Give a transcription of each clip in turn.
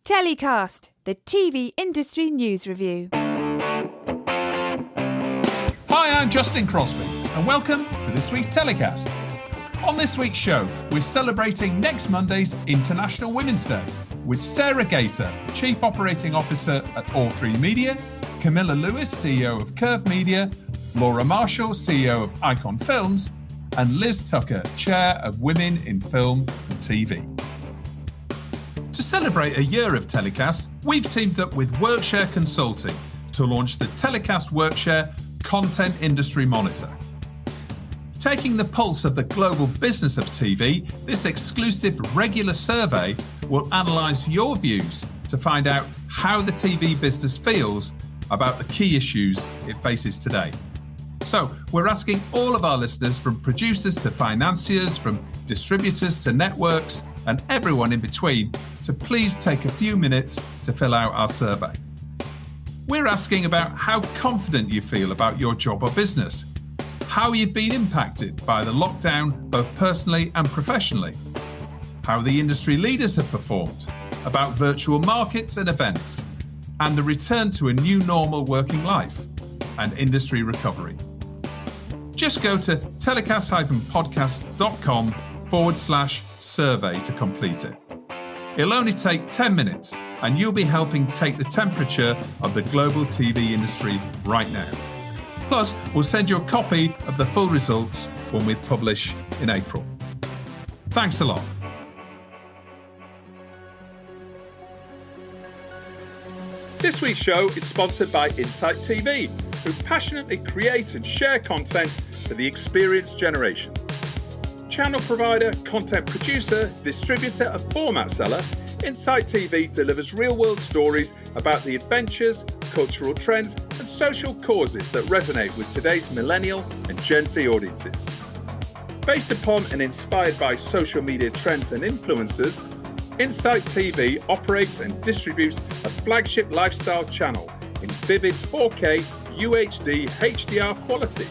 TellyCast, the TV industry news review. Hi, I'm Justin Crosby, and welcome to this week's TellyCast. On this week's show, we're celebrating next Monday's International Women's Day with Sara Geater, Chief Operating Officer at All3Media, Camilla Lewis, CEO of Curve Media, Laura Marshall, CEO of Icon Films, and Liz Tucker, Chair of Women in Film and TV. To celebrate a year of TellyCast, we've teamed up with WorkShare Consulting to launch the TellyCast WorkShare Content Industry Monitor. Taking the pulse of the global business of TV, this exclusive regular survey will analyse your views to find out how the TV business feels about the key issues it faces today. So we're asking all of our listeners, from producers to financiers, from distributors to networks, and everyone in between, to please take a few minutes to fill out our survey. We're asking about how confident you feel about your job or business, how you've been impacted by the lockdown both personally and professionally, how the industry leaders have performed, about virtual markets and events, and the return to a new normal working life and industry recovery. Just go to telecast-podcast.com/survey to complete it. It'll only take 10 minutes and you'll be helping take the temperature of the global TV industry right now. Plus, we'll send you a copy of the full results when we publish in April. Thanks a lot. This week's show is sponsored by Insight TV, who passionately create and share content for the experienced generation. Channel provider, content producer, distributor and format seller, Insight TV delivers real-world stories about the adventures, cultural trends and social causes that resonate with today's millennial and Gen Z audiences. Based upon and inspired by social media trends and influencers, Insight TV operates and distributes a flagship lifestyle channel in vivid 4K UHD HDR quality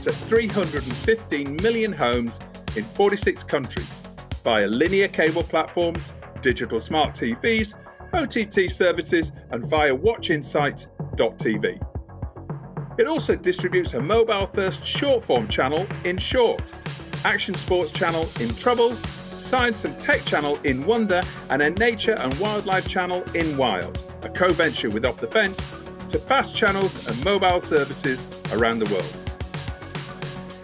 to 315 million homes in 46 countries via linear cable platforms, digital smart TVs, OTT services, and via watchinsight.tv. It also distributes a mobile-first short-form channel in Short, action sports channel in Trouble, science and tech channel in Wonder, and a nature and wildlife channel in Wild, a co-venture with Off the Fence, to fast channels and mobile services around the world.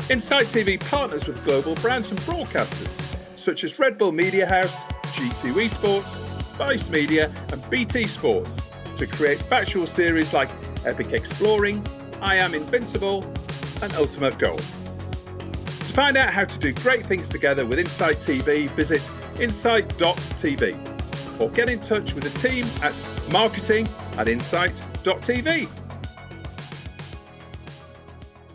Insight TV partners with global brands and broadcasters such as Red Bull Media House, G2 Esports, Vice Media and BT Sports to create factual series like Epic Exploring, I Am Invincible and Ultimate Goal. To find out how to do great things together with Insight TV, visit insight.tv or get in touch with the team at marketing@insight.tv.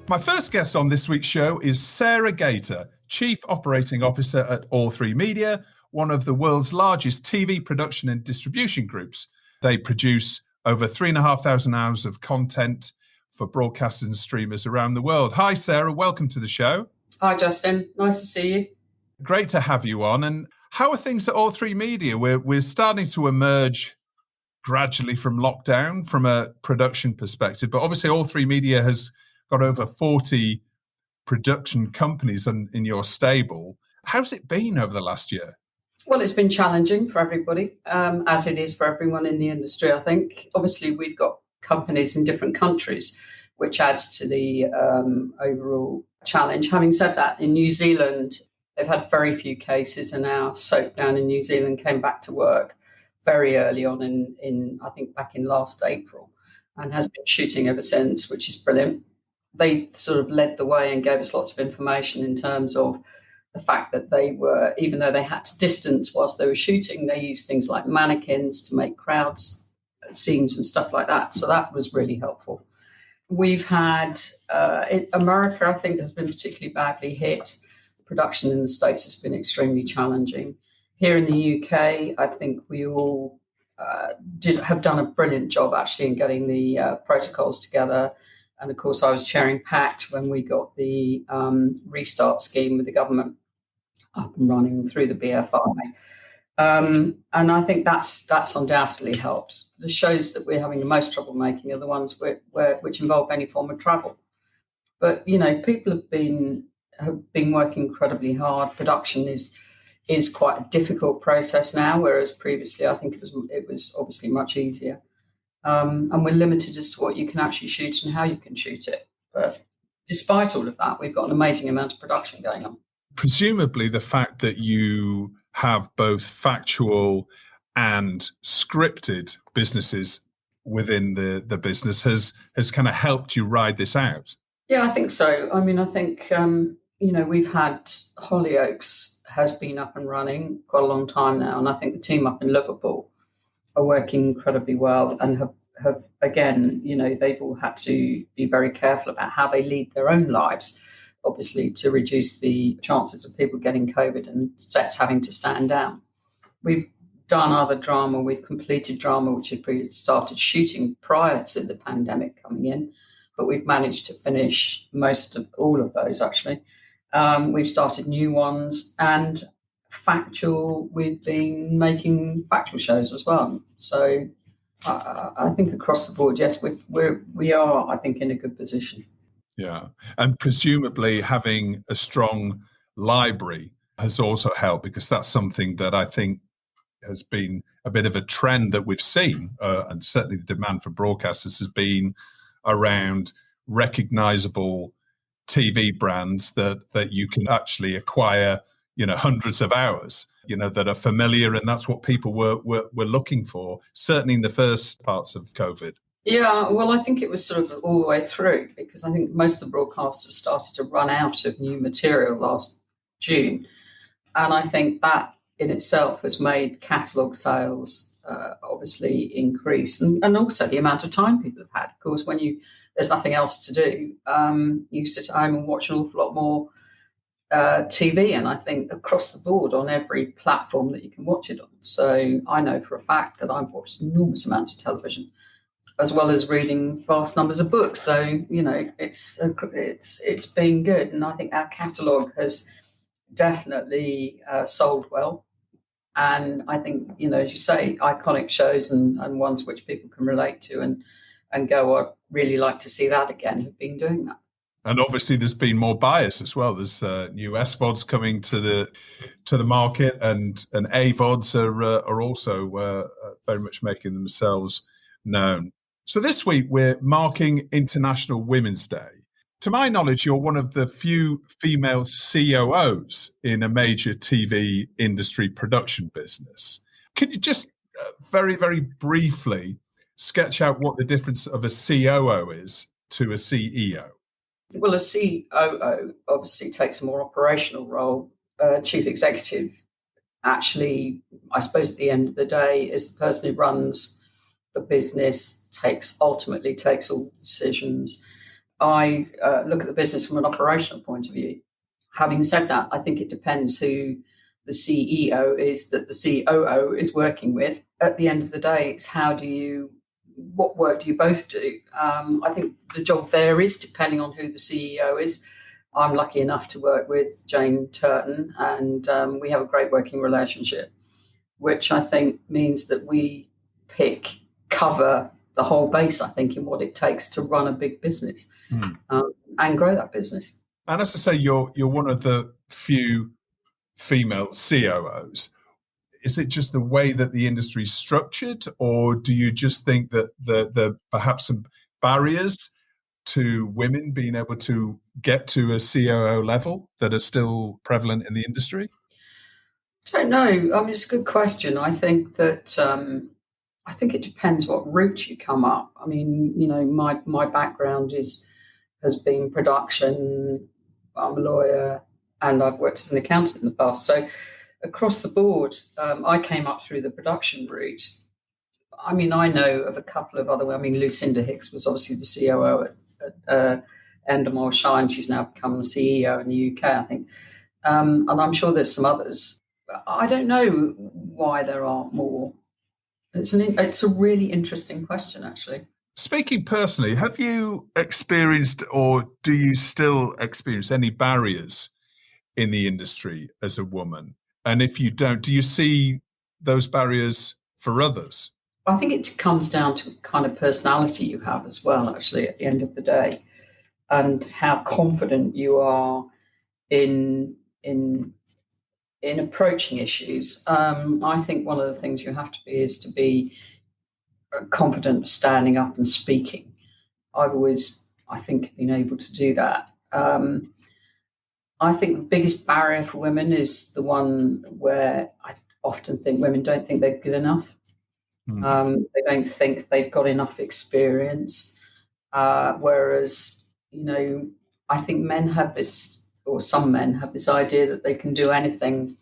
My first guest on this week's show is Sara Geater, Chief Operating Officer at All3Media, one of the world's largest TV production and distribution groups. They produce over 3,500 hours of content for broadcasters and streamers around the world. Hi, Sara. Welcome to the show. Hi, Justin. Nice to see you. Great to have you on. And how are things at All3Media? We're starting to emerge gradually from lockdown from a production perspective, but obviously All3Media has got over 40 production companies in your stable. How's it been over the last year? Well, it's been challenging for everybody, as it is for everyone in the industry, I think. Obviously, we've got companies in different countries, which adds to the overall challenge. Having said that, in New Zealand, they've had very few cases, and our soap down in New Zealand came back to work very early on in I think back in last April, and has been shooting ever since, which is brilliant. They sort of led the way and gave us lots of information in terms of the fact that they were, even though they had to distance whilst they were shooting, they used things like mannequins to make crowds scenes and stuff like that. So that was really helpful. We've had, America, I think, has been particularly badly hit. Production in the States has been extremely challenging. Here in the UK, I think we all have done a brilliant job actually in getting the protocols together. And of course, I was chairing PACT when we got the restart scheme with the government up and running through the BFI. And I think that's undoubtedly helped. The shows that we're having the most trouble making are the ones which involve any form of travel. But people have been working incredibly hard. Production is quite a difficult process now, whereas previously I think it was obviously much easier. And we're limited as to what you can actually shoot and how you can shoot it. But despite all of that, we've got an amazing amount of production going on. Presumably, the fact that you have both factual and scripted businesses within the business has kind of helped you ride this out. Yeah, I think so. I mean, I think, we've had Hollyoaks has been up and running quite a long time now. And I think the team up in Liverpool are working incredibly well and have again, they've all had to be very careful about how they lead their own lives, obviously, to reduce the chances of people getting COVID and sets having to stand down. We've done other drama. We've completed drama, which had started shooting prior to the pandemic coming in, but we've managed to finish most of all of those, actually. We've started new ones, and factual, we've been making factual shows as well. So I think across the board, yes, we are, I think, in a good position. Yeah. And presumably having a strong library has also helped, because that's something that I think has been a bit of a trend that we've seen, and certainly the demand for broadcasters has been around recognizable TV brands that you can actually acquire, hundreds of hours, that are familiar, and that's what people were looking for, certainly in the first parts of COVID. Yeah, well, I think it was sort of all the way through, because I think most of the broadcasters started to run out of new material last June. And I think that in itself has made catalogue sales obviously increase, and also the amount of time people have had. Of course, when there's nothing else to do, you sit at home and watch an awful lot more TV, and I think across the board on every platform that you can watch it on. So I know for a fact that I've watched enormous amounts of television, as well as reading vast numbers of books. So, it's been good. And I think our catalogue has definitely sold well. And I think, as you say, iconic shows and ones which people can relate to and go, I'd really like to see that again, have been doing that. And obviously there's been more buyers as well. There's new SVODs coming to the market, and AVODs are also very much making themselves known. So this week we're marking International Women's Day. To my knowledge, you're one of the few female COOs in a major TV industry production business. Could you just very, very briefly sketch out what the difference of a COO is to a CEO? Well, a COO obviously takes a more operational role. Chief executive, actually, I suppose at the end of the day, is the person who runs the business, ultimately takes all the decisions. I look at the business from an operational point of view. Having said that, I think it depends who the CEO is that the COO is working with. At the end of the day, it's what work do you both do? I think the job varies depending on who the CEO is. I'm lucky enough to work with Jane Turton, and we have a great working relationship, which I think means that we cover the whole base, I think, in what it takes to run a big business and grow that business. And as I say, you're one of the few female COOs. Is it just the way that the industry is structured, or do you just think that the perhaps some barriers to women being able to get to a COO level that are still prevalent in the industry? I don't know. I mean, it's a good question. I think that I think it depends what route you come up. I mean, my background has been production. I'm a lawyer, and I've worked as an accountant in the past. So across the board, I came up through the production route. I mean, I know of a couple of other. I mean, Lucinda Hicks was obviously the COO at Endemol Shine. She's now become the CEO in the UK, I think. And I'm sure there's some others. I don't know why there aren't more. It's a really interesting question, actually. Speaking personally, have you experienced, or do you still experience, any barriers in the industry as a woman? And if you don't, do you see those barriers for others? I think it comes down to kind of personality you have as well, actually, at the end of the day, and how confident you are in approaching issues. I think one of the things you have to be is to be confident standing up and speaking. I've always, I think, been able to do that. I think the biggest barrier for women is the one where I often think women don't think they're good enough. They don't think they've got enough experience. Whereas, I think men have this, or some men have this idea that they can do anything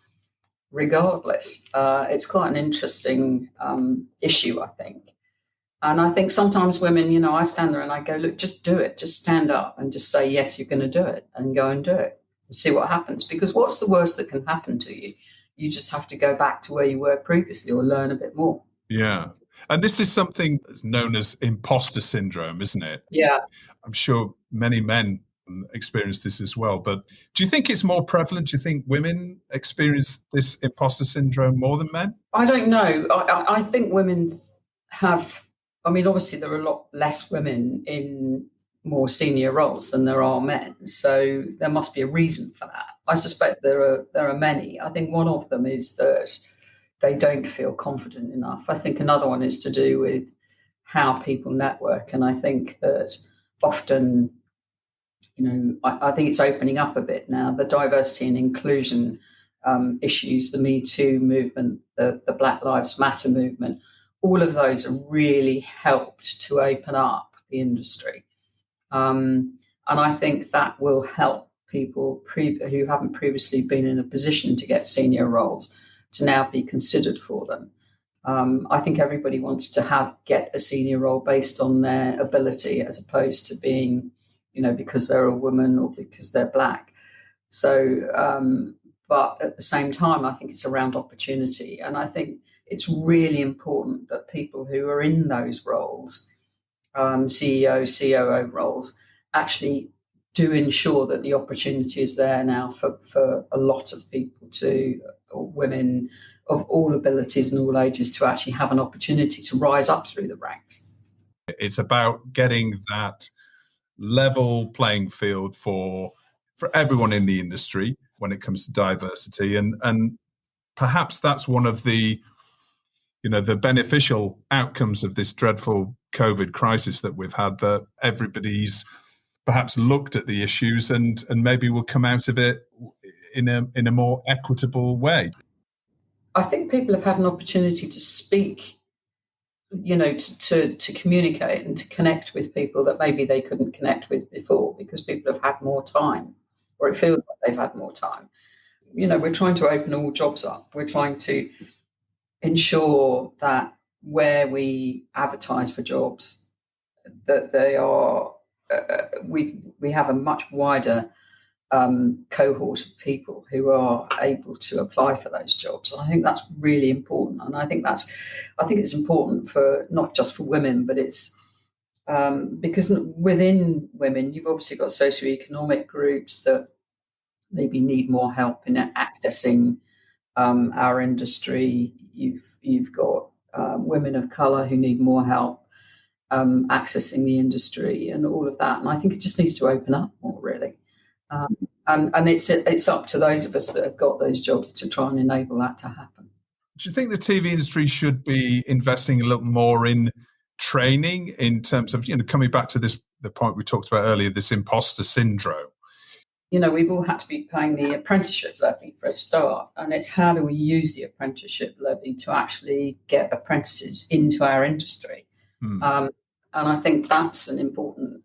regardless. It's quite an interesting issue, I think. And I think sometimes women, I stand there and I go, look, just do it. Just stand up and just say, yes, you're going to do it, and go and do it and see what happens. Because what's the worst that can happen to you? You just have to go back to where you were previously or learn a bit more. Yeah. And this is something that's known as imposter syndrome, isn't it? Yeah. I'm sure many men experience this as well. But do you think it's more prevalent? Do you think women experience this imposter syndrome more than men? I don't know. I think women have, obviously there are a lot less women in more senior roles than there are men. So there must be a reason for that. I suspect there are many. I think one of them is that they don't feel confident enough. I think another one is to do with how people network. And I think that often, I think it's opening up a bit now, the diversity and inclusion issues, the Me Too movement, the Black Lives Matter movement, all of those have really helped to open up the industry. And I think that will help people who haven't previously been in a position to get senior roles to now be considered for them. I think everybody wants to get a senior role based on their ability, as opposed to being, because they're a woman or because they're Black. So, but at the same time, I think it's around opportunity. And I think it's really important that people who are in those roles, CEO, COO roles, actually do ensure that the opportunity is there now for a lot of people or women of all abilities and all ages, to actually have an opportunity to rise up through the ranks. It's about getting that level playing field for everyone in the industry when it comes to diversity. And perhaps that's one of the, the beneficial outcomes of this dreadful COVID crisis that we've had, that everybody's perhaps looked at the issues and maybe will come out of it in a more equitable way. I think people have had an opportunity to speak, to communicate and to connect with people that maybe they couldn't connect with before, because people have had more time, or it feels like they've had more time. We're trying to open all jobs up. We're trying to ensure that where we advertise for jobs, that they are, we have a much wider cohort of people who are able to apply for those jobs. And I think that's really important. And I think it's important for not just for women, but it's because within women, you've obviously got socioeconomic groups that maybe need more help in accessing our industry. You've got women of colour who need more help accessing the industry and all of that. And I think it just needs to open up more, really. And it's up to those of us that have got those jobs to try and enable that to happen. Do you think the TV industry should be investing a little more in training, in terms of, coming back to the point we talked about earlier, this imposter syndrome? We've all had to be paying the apprenticeship levy for a start, and it's how do we use the apprenticeship levy to actually get apprentices into our industry? And I think that's an important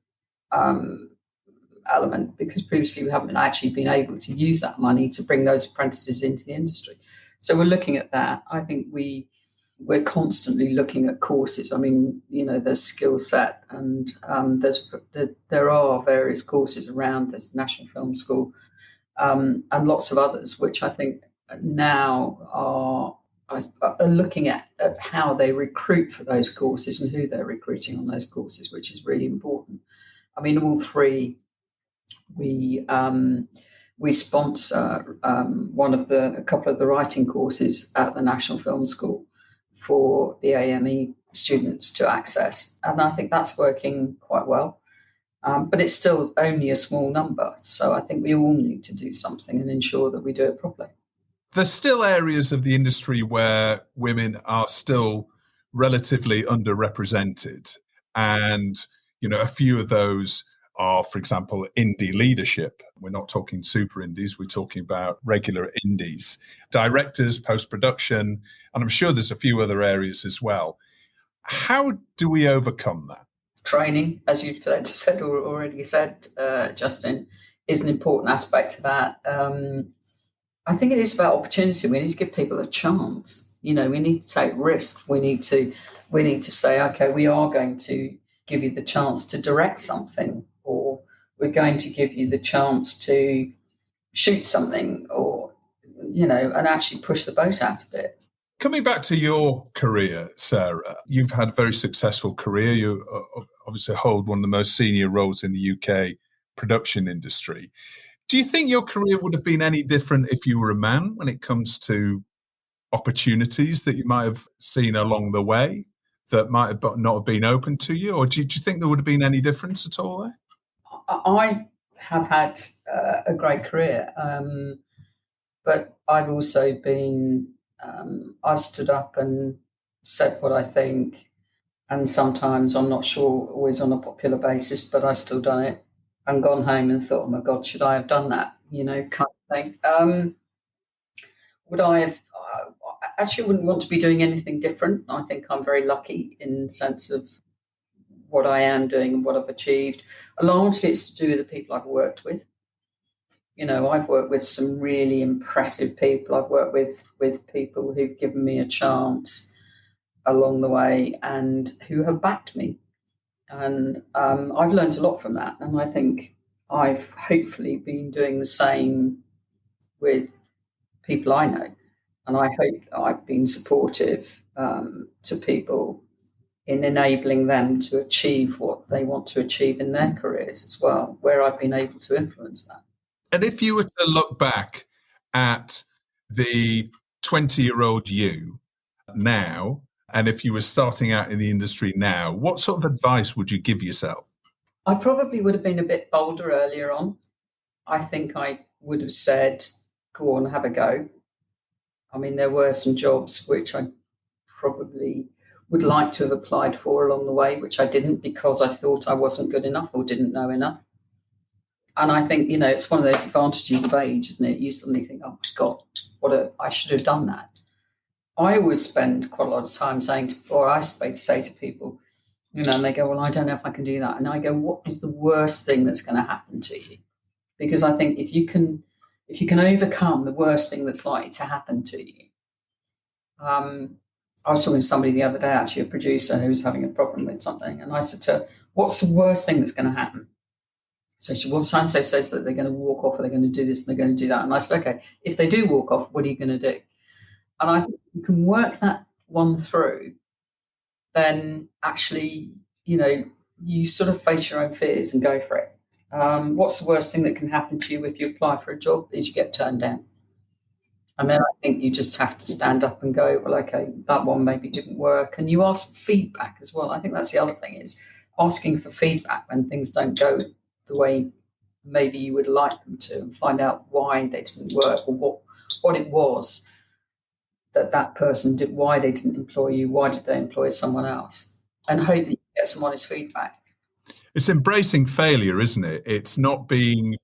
element, because previously we haven't actually been able to use that money to bring those apprentices into the industry. So we're looking at that. I think we're constantly looking at courses. There's skill set, and there are various courses around. There's the National Film School and lots of others, which I think now are looking at how they recruit for those courses and who they're recruiting on those courses, which is really important. All three, we we sponsor a couple of the writing courses at the National Film School for the AME students to access. And I think that's working quite well. But it's still only a small number. So I think we all need to do something and ensure that we do it properly. There's still areas of the industry where women are still relatively underrepresented. And, a few of those are, for example, indie leadership. We're not talking super indies. We're talking about regular indies, directors, post-production, and I'm sure there's a few other areas as well. How do we overcome that? Training, as you've already said, Justin, is an important aspect to that. I think it is about opportunity. We need to give people a chance. We need to take risks. We need to say, okay, we are going to give you the chance to direct something, or we're going to give you the chance to shoot something, or, and actually push the boat out a bit. Coming back to your career, Sarah, you've had a very successful career. You obviously hold one of the most senior roles in the UK production industry. Do you think your career would have been any different if you were a man when it comes to opportunities that you might have seen along the way that might have not have been open to you? Or do you think there would have been any difference at all there? I have had a great career, but I've also been... I've stood up and said what I think, and sometimes I'm not sure always on a popular basis, but I've still done it and gone home and thought, oh my God, should I have done that? Kind of thing. Would I have? I actually wouldn't want to be doing anything different. I think I'm very lucky in the sense of what I am doing and what I've achieved. Largely it's to do with the people I've worked with. I've worked with some really impressive people. I've worked with people who've given me a chance along the way and who have backed me. And I've learned a lot from that. And I think I've hopefully been doing the same with people I know. And I hope I've been supportive to people in enabling them to achieve what they want to achieve in their careers as well, where I've been able to influence that. And if you were to look back at the 20-year-old you now, and if you were starting out in the industry now, what sort of advice would you give yourself? I probably would have been a bit bolder earlier on. I think I would have said, go on, have a go. I mean, there were some jobs which I probably would like to have applied for along the way, which I didn't because I thought I wasn't good enough or didn't know enough. And I think, it's one of those advantages of age, isn't it? You suddenly think, oh, my God, I should have done that. I always spend quite a lot of time I say to people, and they go, well, I don't know if I can do that. And I go, what is the worst thing that's going to happen to you? Because I think if you can overcome the worst thing that's likely to happen to you. I was talking to somebody the other day, actually, a producer who was having a problem with something. And I said to her, what's the worst thing that's going to happen? So she said, well, so-and-so says that they're going to walk off or they're going to do this and they're going to do that. And I said, okay, if they do walk off, what are you going to do? And I think you can work that one through, then actually, you sort of face your own fears and go for it. What's the worst thing that can happen to you if you apply for a job is you get turned down. And then I think you just have to stand up and go, well, okay, that one maybe didn't work. And you ask feedback as well. I think that's the other thing is asking for feedback when things don't go the way maybe you would like them to, and find out why they didn't work or what it was that person did, why they didn't employ you, why did they employ someone else, and hope that you get some honest feedback. It's embracing failure, isn't it? It's not being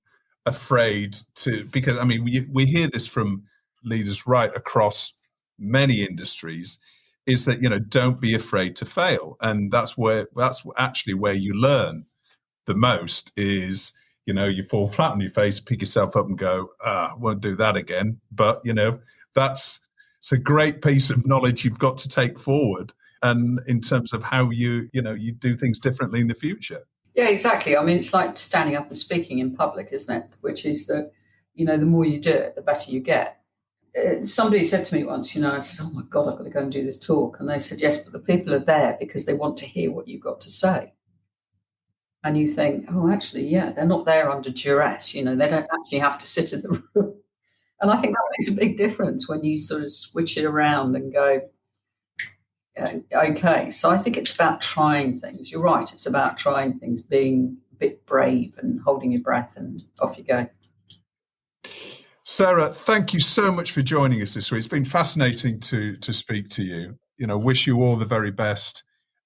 afraid to, because I mean, we hear this from leaders right across many industries, is that, don't be afraid to fail. And that's actually where you learn the most is, you fall flat on your face, pick yourself up and go, I won't do that again. But, it's a great piece of knowledge you've got to take forward. And in terms of how you do things differently in the future. Yeah, exactly. I mean, it's like standing up and speaking in public, isn't it? Which is that, the more you do it, the better you get. Somebody said to me once, I said, oh my God, I've got to go and do this talk. And they said, yes, but the people are there because they want to hear what you've got to say. And you think, oh, actually, yeah, they're not there under duress. They don't actually have to sit in the room. And I think that makes a big difference when you sort of switch it around and go, okay. So I think it's about trying things. You're right. It's about trying things, being a bit brave and holding your breath, and off you go. Sara, thank you so much for joining us this week. It's been fascinating to speak to you. Wish you all the very best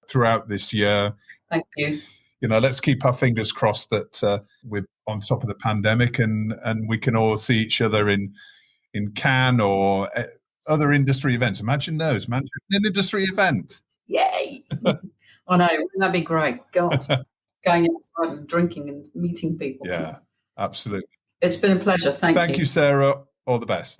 throughout this year. Thank you. Let's keep our fingers crossed that we're on top of the pandemic and we can all see each other in Cannes or other industry events. Imagine those, man. An industry event. Yay. I know. Wouldn't that be great? God, going outside and drinking and meeting people. Yeah, absolutely. It's been a pleasure. Thank you, Sara. All the best.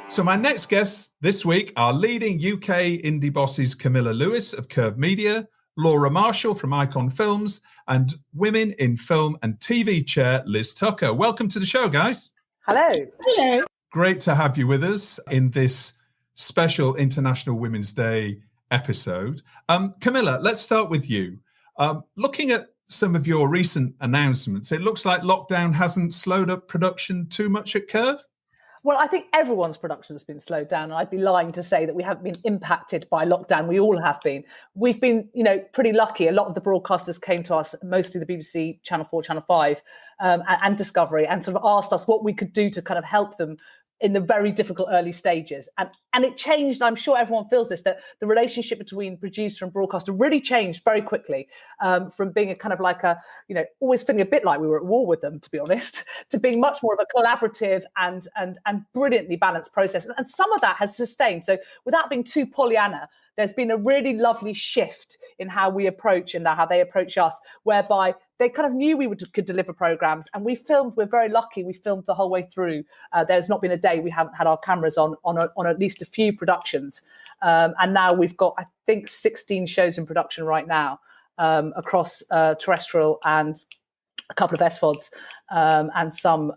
So my next guests this week are leading UK indie bosses Camilla Lewis of Curve Media, Laura Marshall from Icon Films, and Women in Film and TV chair Liz Tucker. Welcome to the show, guys. Hello. Hello. Great to have you with us in this special International Women's Day episode. Camilla, let's start with you. Looking at some of your recent announcements, it looks like lockdown hasn't slowed up production too much at Curve. Well, I think everyone's production has been slowed down. And I'd be lying to say that we haven't been impacted by lockdown. We all have been. We've been, pretty lucky. A lot of the broadcasters came to us, mostly the BBC, Channel 4, Channel 5, and Discovery, and sort of asked us what we could do to kind of help them in the very difficult early stages. And it changed. I'm sure everyone feels this, that the relationship between producer and broadcaster really changed very quickly, from being a kind of like a, always feeling a bit like we were at war with them, to be honest, to being much more of a collaborative and brilliantly balanced process. And some of that has sustained. So without being too Pollyanna, there's been a really lovely shift in how we approach and how they approach us, whereby they kind of knew we could deliver programs, and we're very lucky. We filmed the whole way through. There's not been a day we haven't had our cameras on at least a few productions. And now we've got, I think, 16 shows in production right now, across terrestrial and a couple of SVODs, and some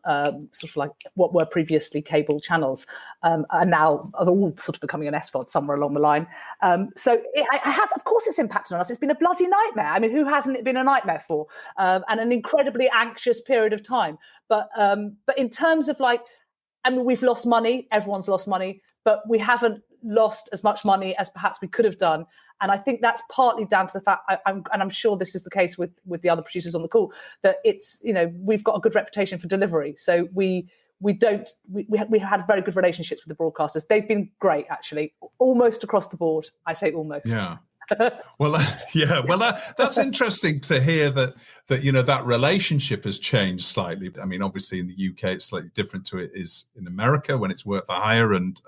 sort of like what were previously cable channels, and now are all sort of becoming an SVOD somewhere along the line. So it has, of course, it's impacted on us. It's been a bloody nightmare. I mean, who hasn't it been a nightmare for? And an incredibly anxious period of time. But in terms of we've lost money. Everyone's lost money, but we haven't lost as much money as perhaps we could have done. And I think that's partly down to the fact, I'm sure this is the case with the other producers on the call, that it's, we've got a good reputation for delivery. So we had very good relationships with the broadcasters. They've been great, actually, almost across the board. I say almost. Yeah. Well, that's interesting to hear that that relationship has changed slightly. I mean, obviously in the UK, it's slightly different to it is in America when it's work for hire, and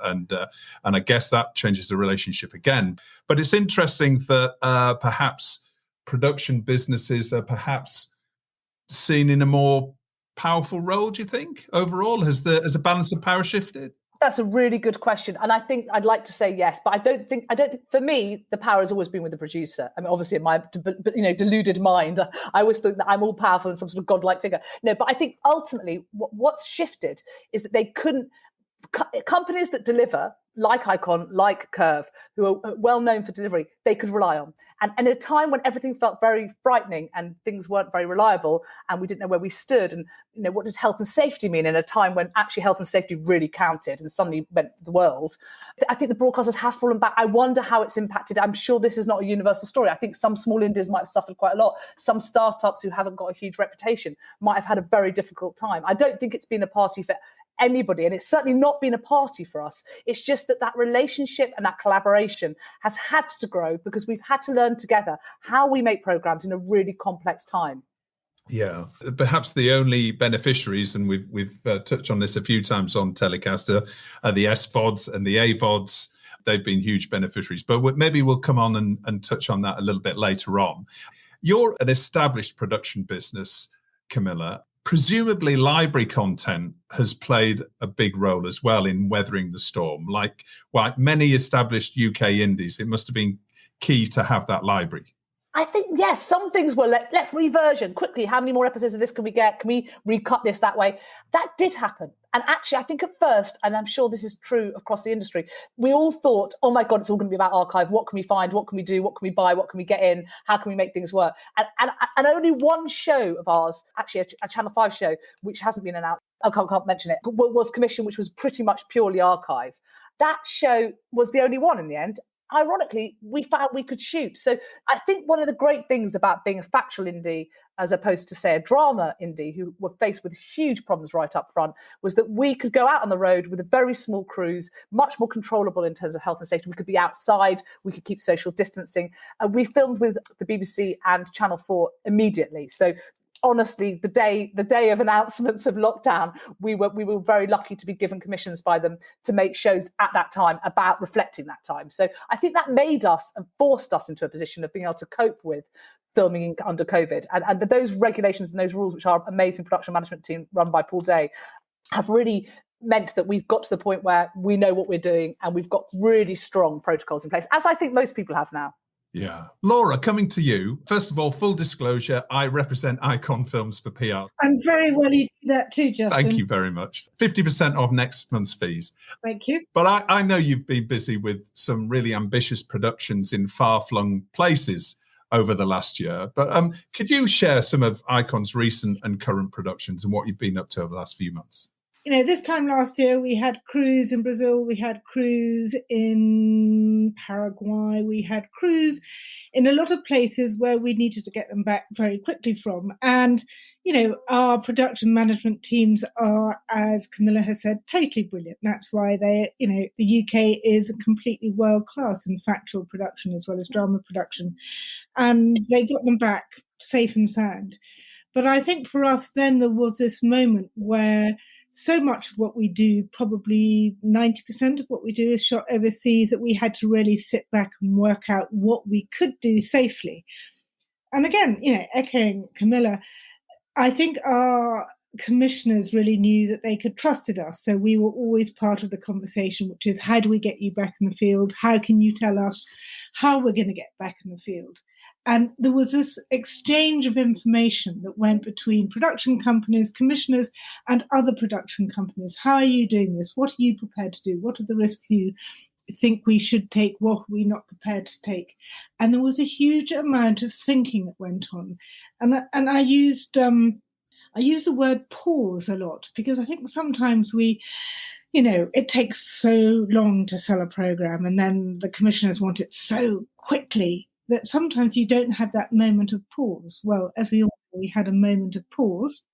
I guess that changes the relationship again. But it's interesting that perhaps production businesses are perhaps seen in a more powerful role. Do you think overall has a balance of power shifted? That's a really good question. And I think I'd like to say yes, but I don't think for me, the power has always been with the producer. I mean, obviously in my, deluded mind, I always think that I'm all powerful and some sort of godlike figure. No, but I think ultimately what's shifted is that they couldn't, companies that deliver, like Icon, like Curve, who are well known for delivery, they could rely on. And at a time when everything felt very frightening and things weren't very reliable and we didn't know where we stood and what did health and safety mean in a time when actually health and safety really counted and suddenly meant the world, I think the broadcasters have fallen back. I wonder how it's impacted. I'm sure this is not a universal story. I think some small indies might have suffered quite a lot. Some startups who haven't got a huge reputation might have had a very difficult time. I don't think it's been a party for anybody, and it's certainly not been a party for us. It's just that relationship and that collaboration has had to grow because we've had to learn together how we make programs in a really complex time. Yeah, perhaps the only beneficiaries, and we've touched on this a few times on TellyCast, are the SVODs and the AVODs. They've been huge beneficiaries, but maybe we'll come on and touch on that a little bit later on. You're an established production business, Camilla. Presumably library content has played a big role as well in weathering the storm. Like many established UK indies, it must have been key to have that library. I think, yes, some things were, let's reversion quickly. How many more episodes of this can we get? Can we recut this that way? That did happen. And actually, I think at first, and I'm sure this is true across the industry, we all thought, oh my God, it's all going to be about archive. What can we find? What can we do? What can we buy? What can we get in? How can we make things work? And only one show of ours, actually a Channel 5 show, which hasn't been announced, I can't mention it, was commissioned, which was pretty much purely archive. That show was the only one in the end. Ironically, we found we could shoot. So I think one of the great things about being a factual indie, as opposed to, say, a drama indie, who were faced with huge problems right up front, was that we could go out on the road with a very small crews, much more controllable in terms of health and safety. We could be outside, we could keep social distancing. And we filmed with the BBC and Channel 4 immediately. So honestly, the day of announcements of lockdown, we were very lucky to be given commissions by them to make shows at that time about reflecting that time. So I think that made us and forced us into a position of being able to cope with filming under COVID. And those regulations and those rules, which our amazing production management team run by Paul Day, have really meant that we've got to the point where we know what we're doing and we've got really strong protocols in place, as I think most people have now. Yeah. Laura, coming to you. First of all, full disclosure, I represent Icon Films for PR. I'm very well you do that too, Justin. Thank you very much. 50% of next month's fees. Thank you. But I know you've been busy with some really ambitious productions in far-flung places over the last year. But could you share some of Icon's recent and current productions and what you've been up to over the last few months? You know, this time last year, we had crews in Brazil, we had crews in Paraguay, we had crews in a lot of places where we needed to get them back very quickly from. And, you know, our production management teams are, as Camilla has said, totally brilliant. That's why the UK is completely world-class in factual production as well as drama production. And they got them back safe and sound. But I think for us then there was this moment where so much of what we do, probably 90% of what we do is shot overseas, that we had to really sit back and work out what we could do safely. And again, you know, echoing Camilla, I think our commissioners really knew that they could trusted us. So we were always part of the conversation, which is, how do we get you back in the field? How can you tell us how we're going to get back in the field? And there was this exchange of information that went between production companies, commissioners, and other production companies. How are you doing this? What are you prepared to do? What are the risks you think we should take? What are we not prepared to take? And there was a huge amount of thinking that went on. And I used the word pause a lot, because I think sometimes it takes so long to sell a program, and then the commissioners want it so quickly that sometimes you don't have that moment of pause. Well, as we all know, we had a moment of pause,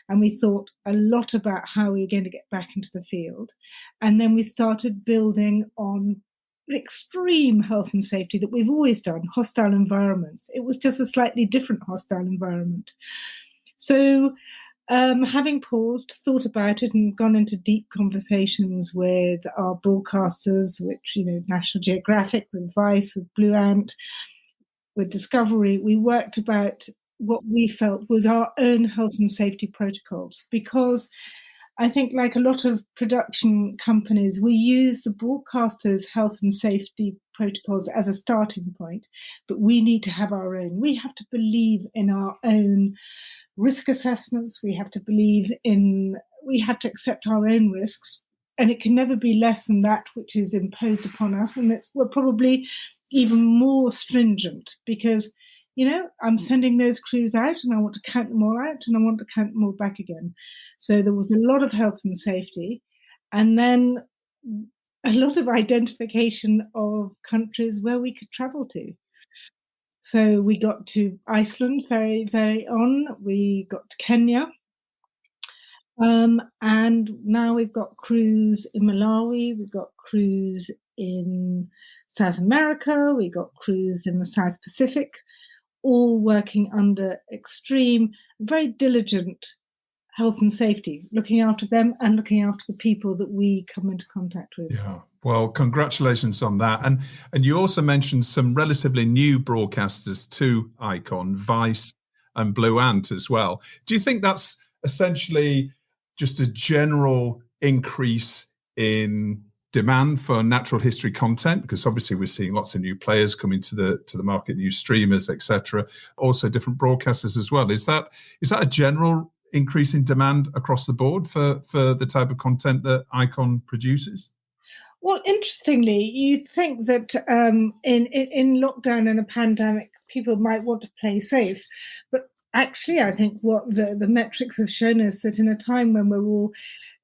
and we thought a lot about how we were going to get back into the field. And then we started building on the extreme health and safety that we've always done, hostile environments. It was just a slightly different hostile environment. So having paused, thought about it, and gone into deep conversations with our broadcasters, which, you know, National Geographic, with Vice, with Blue Ant, with Discovery, we worked about what we felt was our own health and safety protocols. Because I think, like a lot of production companies, we use the broadcasters' health and safety protocols as a starting point, but we need to have our own. We have to believe in our own risk assessments. We have to accept our own risks, and it can never be less than that which is imposed upon us. And we're probably even more stringent, because, you know, I'm sending those crews out and I want to count them all out and I want to count them all back again. So there was a lot of health and safety, and then a lot of identification of countries where we could travel to. So we got to Iceland very, very on. We got to Kenya. And now we've got crews in Malawi. We've got crews in South America. We got crews in the South Pacific, all working under extreme, very diligent health and safety, looking after them and looking after the people that we come into contact with. Yeah. Well, congratulations on that. And you also mentioned some relatively new broadcasters to Icon, Vice and Blue Ant as well. Do you think that's essentially just a general increase in demand for natural history content? Because obviously we're seeing lots of new players coming to the market, new streamers, etc. Also different broadcasters as well. Is that a general increase in demand across the board for the type of content that Icon produces? Well, interestingly, you'd think that in lockdown and a pandemic, people might want to play safe. But actually, I think what the metrics have shown us that in a time when we're all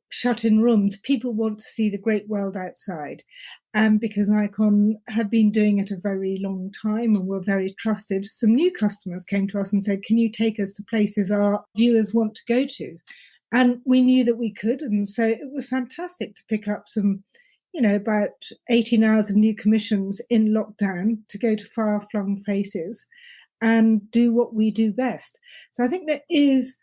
shut in rooms, people want to see the great world outside. And because Icon had been doing it a very long time and were very trusted, some new customers came to us and said, can you take us to places our viewers want to go to? And we knew that we could. And so it was fantastic to pick up some, about 18 hours of new commissions in lockdown to go to far-flung places and do what we do best. So I think there is,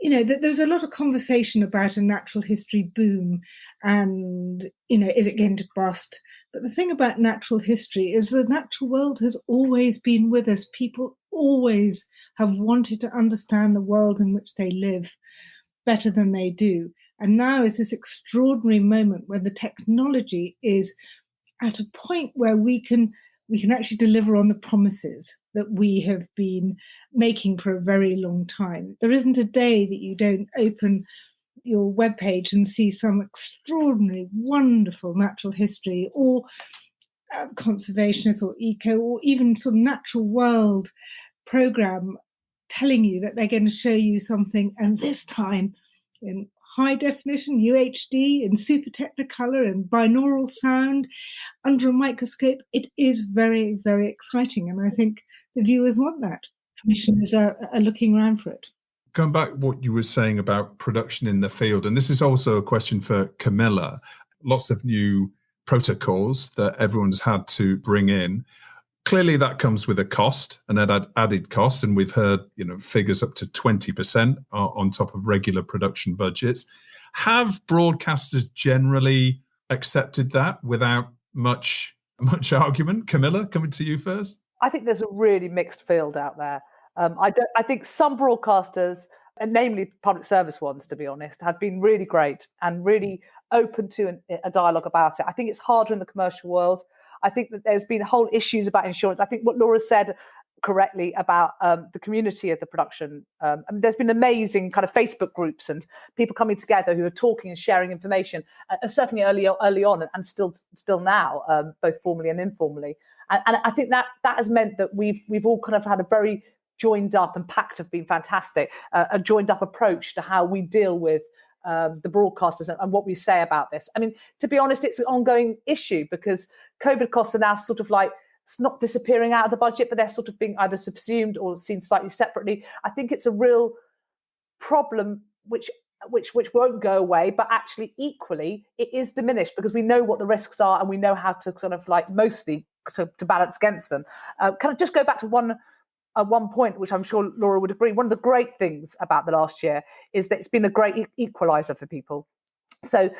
there's a lot of conversation about a natural history boom and, is it going to bust? But the thing about natural history is the natural world has always been with us. People always have wanted to understand the world in which they live better than they do. And now is this extraordinary moment where the technology is at a point where we can actually deliver on the promises that we have been making for a very long time. There isn't a day that you don't open your webpage and see some extraordinary, wonderful natural history or conservationist or eco or even sort of natural world program telling you that they're going to show you something, and this time in high definition, UHD, in super technicolor and binaural sound under a microscope. It is very, very exciting. And I think the viewers want that. Commissioners are looking around for it. Going back to what you were saying about production in the field, and this is also a question for Camilla, lots of new protocols that everyone's had to bring in. Clearly, that comes with a cost, an added cost, and we've heard figures up to 20% on top of regular production budgets. Have broadcasters generally accepted that without much argument? Camilla, coming to you first. I think there's a really mixed field out there. I think some broadcasters, and namely public service ones, to be honest, have been really great and really open to a dialogue about it. I think it's harder in the commercial world. I think that there's been whole issues about insurance. I think what Laura said correctly about the community of the production. There's been amazing kind of Facebook groups and people coming together who are talking and sharing information, certainly early on and still now, both formally and informally. And I think that has meant that we've all kind of had a very joined up, and PACT have been fantastic, a joined up approach to how we deal with the broadcasters and what we say about this. I mean, to be honest, it's an ongoing issue because COVID costs are now sort of like, it's not disappearing out of the budget, but they're sort of being either subsumed or seen slightly separately. I think it's a real problem which won't go away, but actually equally it is diminished because we know what the risks are and we know how to sort of like mostly to balance against them. Can I just go back to one point, which I'm sure Laura would agree? One of the great things about the last year is that it's been a great equalizer for people. So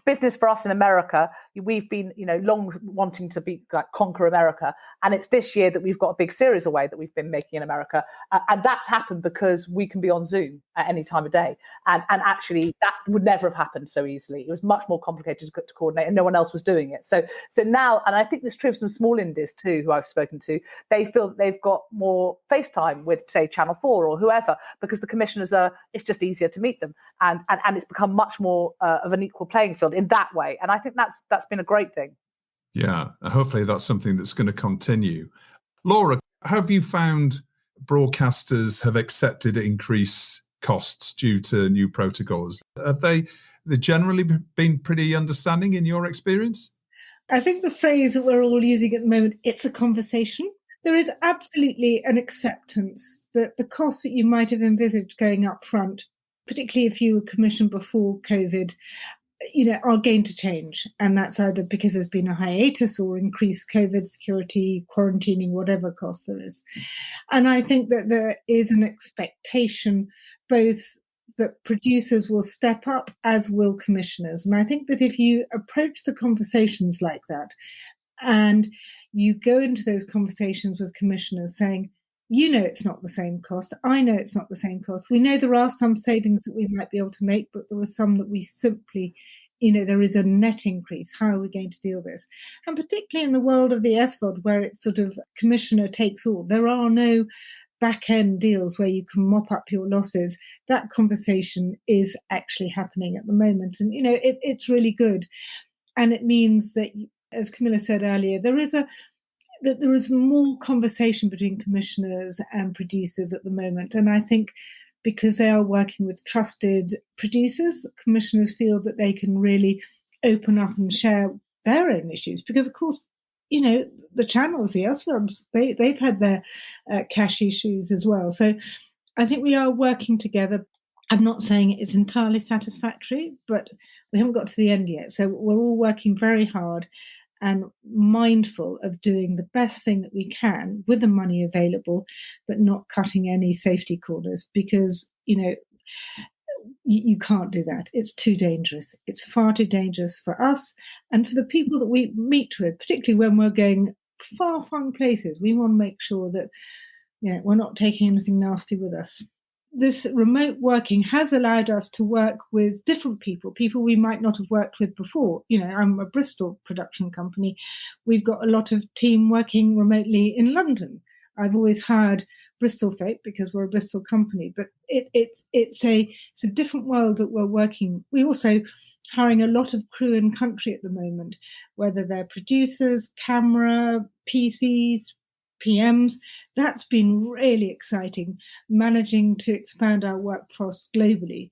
business for us in America, we've been, long wanting to be like conquer America. And it's this year that we've got a big series away that we've been making in America. And that's happened because we can be on Zoom at any time of day. And actually that would never have happened so easily. It was much more complicated to coordinate and no one else was doing it. So now, and I think this is true of some small indies too, who I've spoken to, they feel that they've got more FaceTime with, say, Channel 4 or whoever, because the commissioners it's just easier to meet them. And it's become much more of an equal playing field in that way. And I think that's been a great thing. Yeah, hopefully that's something that's going to continue. Laura, have you found broadcasters have accepted increased costs due to new protocols? Have they generally been pretty understanding in your experience? I think the phrase that we're all using at the moment, it's a conversation. There is absolutely an acceptance that the costs that you might have envisaged going up front, particularly if you were commissioned before COVID, are going to change. And that's either because there's been a hiatus or increased COVID security, quarantining, whatever cost there is. And I think that there is an expectation both that producers will step up as will commissioners. And I think that if you approach the conversations like that and you go into those conversations with commissioners saying, it's not the same cost. I know it's not the same cost. We know there are some savings that we might be able to make, but there are some that we simply, there is a net increase. How are we going to deal with this? And particularly in the world of the SVOD, where it's sort of commissioner takes all, there are no back-end deals where you can mop up your losses, that conversation is actually happening at the moment. And, it's really good. And it means that, as Camilla said earlier, there is more conversation between commissioners and producers at the moment. And I think because they are working with trusted producers, commissioners feel that they can really open up and share their own issues. Because, of course, the channels, the SLUBs, they've had their cash issues as well. So I think we are working together. I'm not saying it is entirely satisfactory, but we haven't got to the end yet. So we're all working very hard and mindful of doing the best thing that we can with the money available, but not cutting any safety corners, because, you can't do that. It's too dangerous. It's far too dangerous for us and for the people that we meet with, particularly when we're going far-flung places. We want to make sure that we're not taking anything nasty with us. This remote working has allowed us to work with different people we might not have worked with before. I'm a Bristol production company. We've got a lot of team working remotely in London. I've always hired Bristol folk because we're a Bristol company, but it's a different world that we're working. We're also hiring a lot of crew in country at the moment, whether they're producers, camera, PCs, PMs. That's been really exciting, managing to expand our workforce globally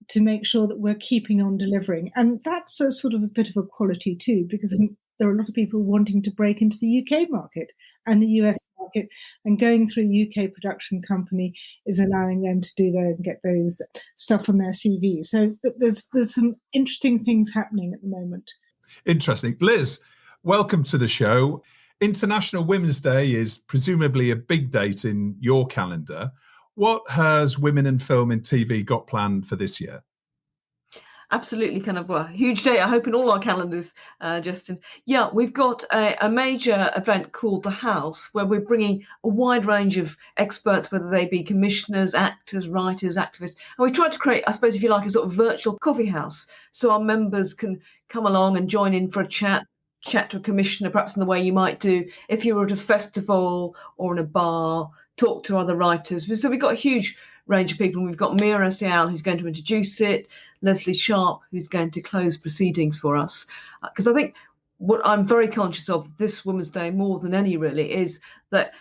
to make sure that we're keeping on delivering. And that's a sort of a bit of a quality too, because there are a lot of people wanting to break into the UK market and the US market, and going through a UK production company is allowing them to do that and get those stuff on their CV. So there's some interesting things happening at the moment. Interesting. Liz, welcome to the show. International Women's Day is presumably a big date in your calendar. What has Women in Film and TV got planned for this year? Absolutely, a huge day, I hope, in all our calendars, Justin. Yeah, we've got a major event called The House, where we're bringing a wide range of experts, whether they be commissioners, actors, writers, activists. And we try to create, I suppose, if you like, a sort of virtual coffee house, so our members can come along and join in for a chat to a commissioner, perhaps in the way you might do if you were at a festival or in a bar, talk to other writers. So we've got a huge range of people. We've got Mira Sial, who's going to introduce it, Leslie Sharp, who's going to close proceedings for us. Because I think what I'm very conscious of this Women's Day more than any really is that,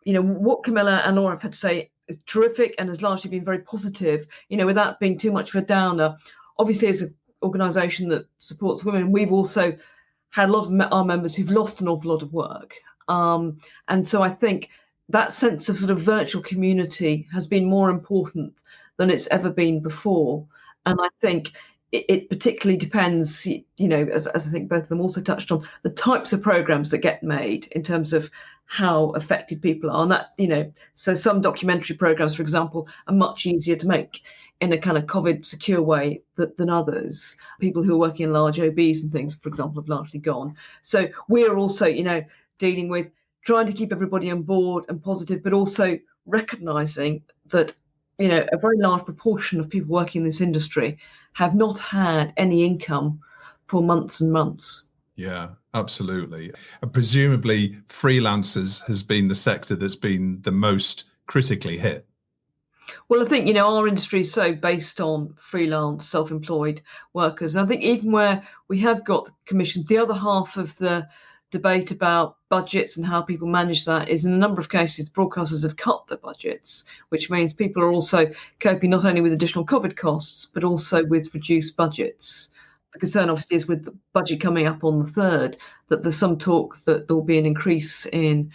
what Camilla and Laura have had to say is terrific and has largely been very positive, without being too much of a downer. Obviously, as an organisation that supports women, we've also had a lot of our members who've lost an awful lot of work. And so I think that sense of sort of virtual community has been more important than it's ever been before. And I think it particularly depends, as I think both of them also touched on, the types of programs that get made in terms of how affected people are. And that, so some documentary programs, for example, are much easier to make in a kind of COVID secure way than others. People who are working in large OBs and things, for example, have largely gone. So we're also, dealing with trying to keep everybody on board and positive, but also recognising that, a very large proportion of people working in this industry have not had any income for months and months. Yeah, absolutely. And presumably freelancers has been the sector that's been the most critically hit. Well, I think, our industry is so based on freelance, self-employed workers. And I think even where we have got commissions, the other half of the debate about budgets and how people manage that is in a number of cases, broadcasters have cut their budgets, which means people are also coping not only with additional COVID costs, but also with reduced budgets. The concern obviously is with the budget coming up on the 3rd, that there's some talk that there will be an increase in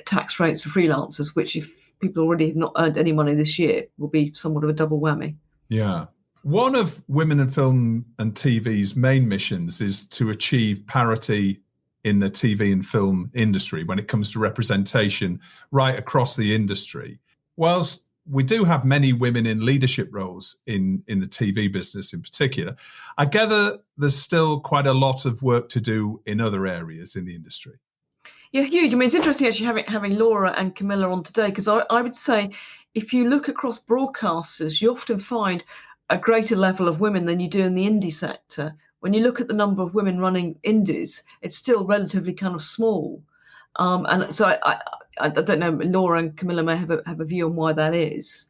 tax rates for freelancers, which if people already have not earned any money this year will be somewhat of a double whammy. Yeah. One of Women in Film and TV's main missions is to achieve parity in the TV and film industry when it comes to representation right across the industry. Whilst we do have many women in leadership roles in the TV business in particular, I gather there's still quite a lot of work to do in other areas in the industry. Yeah, huge. I mean, it's interesting actually having Laura and Camilla on today, because I would say if you look across broadcasters, you often find a greater level of women than you do in the indie sector. When you look at the number of women running indies, it's still relatively kind of small. And so I don't know, Laura and Camilla may have a view on why that is.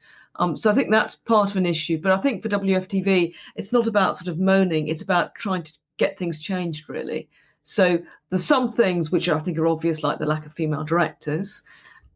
So I think that's part of an issue. But I think for WFTV, it's not about sort of moaning. It's about trying to get things changed, really. So there's some things which I think are obvious, like the lack of female directors.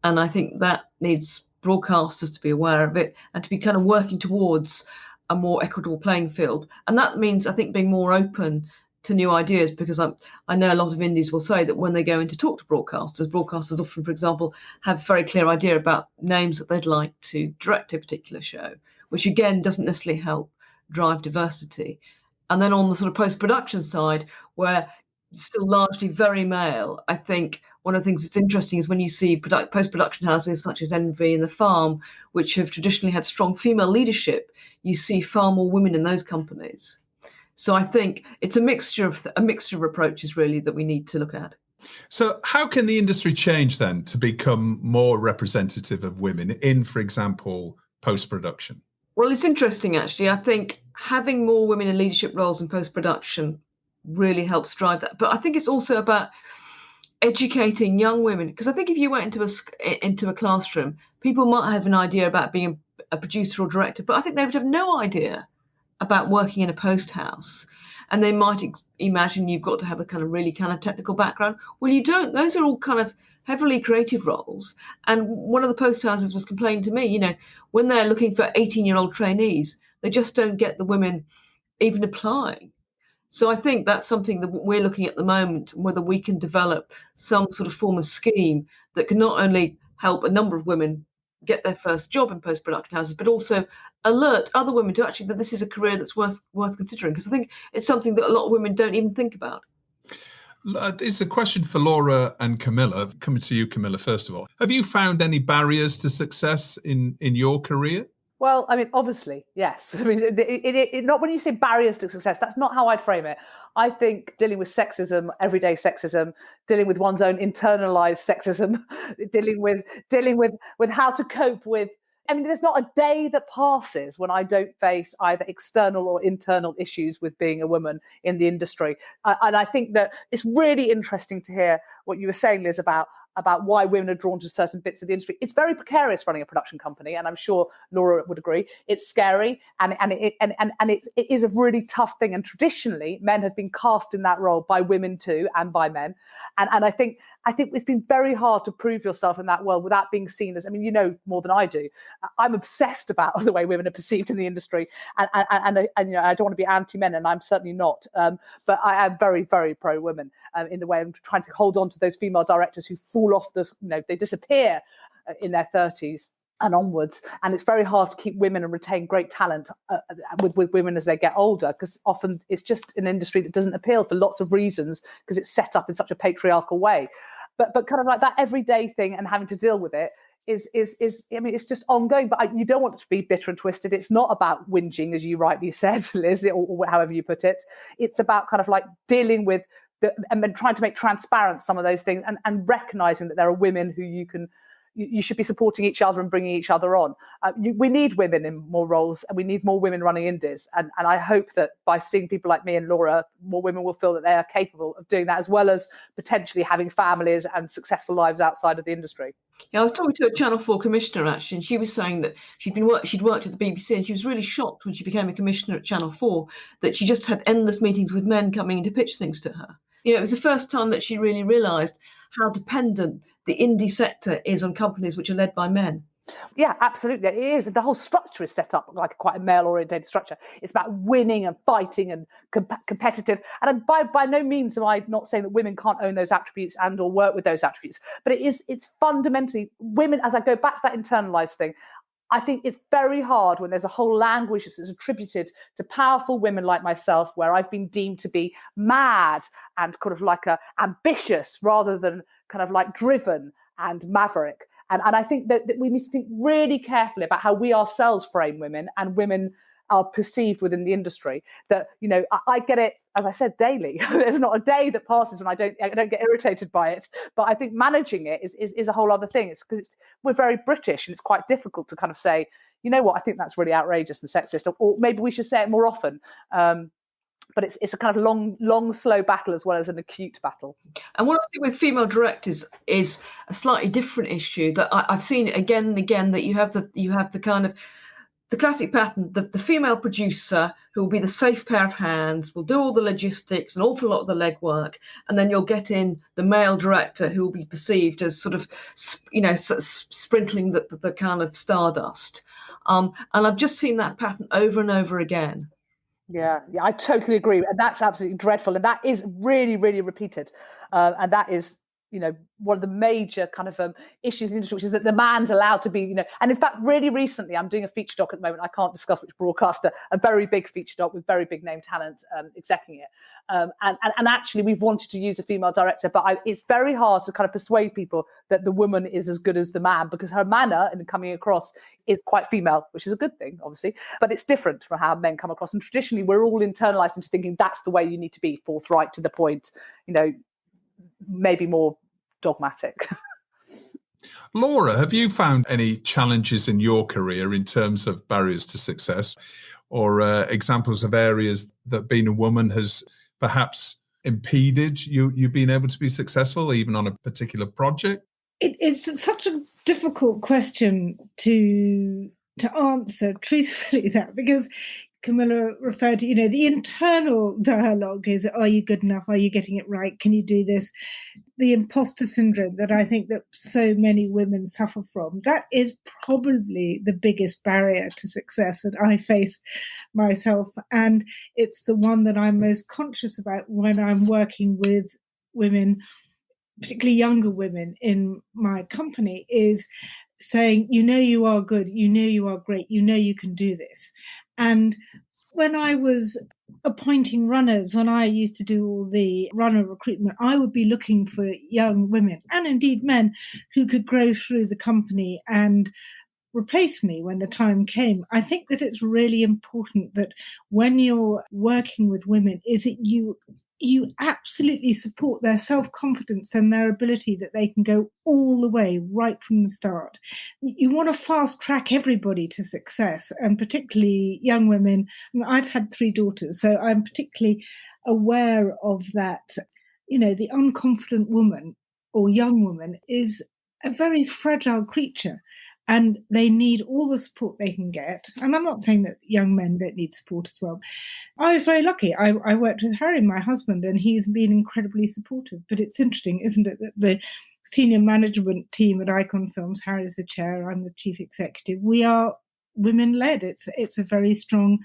And I think that needs broadcasters to be aware of it and to be kind of working towards a more equitable playing field. And that means, I think, being more open to new ideas, because I know a lot of indies will say that when they go in to talk to broadcasters often, for example, have a very clear idea about names that they'd like to direct a particular show, which again doesn't necessarily help drive diversity. And then on the sort of post-production side, where it's still largely very male, I think one of the things that's interesting is when you see post-production houses such as Envy and The Farm, which have traditionally had strong female leadership, you see far more women in those companies. So I think it's a mixture of approaches really that we need to look at. So how can the industry change then to become more representative of women in, for example, post-production? Well, it's interesting, actually. I think having more women in leadership roles in post-production really helps drive that. But I think it's also about educating young women, because I think if you went into a classroom, people might have an idea about being a producer or director, but I think they would have no idea about working in a post house. And they might imagine you've got to have a kind of really kind of technical background. Well, you don't. Those are all kind of heavily creative roles. And one of the post houses was complaining to me, when they're looking for 18-year-old trainees, they just don't get the women even applying. So I think that's something that we're looking at the moment, whether we can develop some sort of form of scheme that can not only help a number of women get their first job in post-production houses, but also alert other women to actually that this is a career that's worth considering, because I think it's something that a lot of women don't even think about. It's a question for Laura and Camilla. Coming to you, Camilla, first of all. Have you found any barriers to success in your career? Well, I mean, obviously, yes. I mean, it not when you say barriers to success, that's not how I'd frame it. I think dealing with sexism, everyday sexism, dealing with one's own internalized sexism, dealing with how to cope with. I mean, there's not a day that passes when I don't face either external or internal issues with being a woman in the industry. And I think that it's really interesting to hear what you were saying, Liz, about why women are drawn to certain bits of the industry. It's very precarious running a production company, and I'm sure Laura would agree. It's scary, and it is a really tough thing. And traditionally, men have been cast in that role by women too, and by men. And I think it's been very hard to prove yourself in that world without being seen as, I mean, more than I do. I'm obsessed about the way women are perceived in the industry, and I don't want to be anti-men, and I'm certainly not. But I am very, very pro-women in the way I'm trying to hold on to those female directors who fall off they disappear in their 30s and onwards. And it's very hard to keep women and retain great talent with women as they get older, because often it's just an industry that doesn't appeal for lots of reasons, because it's set up in such a patriarchal way. But kind of like that everyday thing and having to deal with it is I mean, it's just ongoing. But you don't want it to be bitter and twisted. It's not about whinging, as you rightly said, Liz, or however you put it. It's about kind of like dealing with and then trying to make transparent some of those things, and recognizing that there are women who you should be supporting each other and bringing each other on. We need women in more roles, and we need more women running indies. And I hope that by seeing people like me and Laura, more women will feel that they are capable of doing that, as well as potentially having families and successful lives outside of the industry. Yeah, I was talking to a Channel 4 commissioner, actually, and she was saying that she'd worked at the BBC, and she was really shocked when she became a commissioner at Channel 4 that she just had endless meetings with men coming in to pitch things to her. It was the first time that she really realised how dependent the indie sector is on companies which are led by men. Yeah, absolutely. It is. And the whole structure is set up like quite a male-oriented structure. It's about winning and fighting and competitive. And by no means am I not saying that women can't own those attributes and or work with those attributes. But it's fundamentally women, as I go back to that internalized thing, I think it's very hard when there's a whole language that's attributed to powerful women like myself, where I've been deemed to be mad and kind of like ambitious rather than kind of like driven and maverick. And I think that we need to think really carefully about how we ourselves frame women, and women are perceived within the industry. That, I get it, as I said, daily. There's not a day that passes when I don't get irritated by it. But I think managing it is a whole other thing. It's because we're very British, and it's quite difficult to kind of say, you know what, I think that's really outrageous and sexist, or maybe we should say it more often. But it's a kind of long, slow battle as well as an acute battle. And what I think with female directors is a slightly different issue that I've seen again and again, that you have the kind of the classic pattern, the female producer who will be the safe pair of hands, will do all the logistics, an awful lot of the legwork, and then you'll get in the male director who will be perceived as sort of, sprinkling the kind of stardust. And I've just seen that pattern over and over again. Yeah, I totally agree. And that's absolutely dreadful. And that is really, really repeated. And that is, one of the major kind of issues in the industry, which is that the man's allowed to be, and in fact, really recently, I'm doing a feature doc at the moment. I can't discuss which broadcaster, a very big feature doc with very big name talent executing it. And actually, we've wanted to use a female director, but it's very hard to kind of persuade people that the woman is as good as the man, because her manner in coming across is quite female, which is a good thing, obviously, but it's different from how men come across. And traditionally, we're all internalized into thinking that's the way you need to be, forthright, to the point, maybe more dogmatic. Laura, have you found any challenges in your career in terms of barriers to success, or examples of areas that being a woman has perhaps impeded you being able to be successful even on a particular project? It's such a difficult question to answer truthfully, that, because Camilla referred to, the internal dialogue is, are you good enough? Are you getting it right? Can you do this? The imposter syndrome that I think that so many women suffer from, that is probably the biggest barrier to success that I face myself. And it's the one that I'm most conscious about when I'm working with women, particularly younger women in my company, is saying, you are good, you are great, you can do this. And when I was appointing runners, when I used to do all the runner recruitment, I would be looking for young women, and indeed men, who could grow through the company and replace me when the time came. I think that it's really important that when you're working with women, is that you absolutely support their self-confidence and their ability that they can go all the way right from the start. You want to fast track everybody to success, and particularly young women. I've had 3 daughters, so I'm particularly aware of that. The unconfident woman or young woman is a very fragile creature, and they need all the support they can get. And I'm not saying that young men don't need support as well. I was very lucky. I worked with Harry, my husband, and he's been incredibly supportive. But it's interesting, isn't it, that the senior management team at Icon Films, Harry's the chair, I'm the chief executive, we are women-led. It's a very strong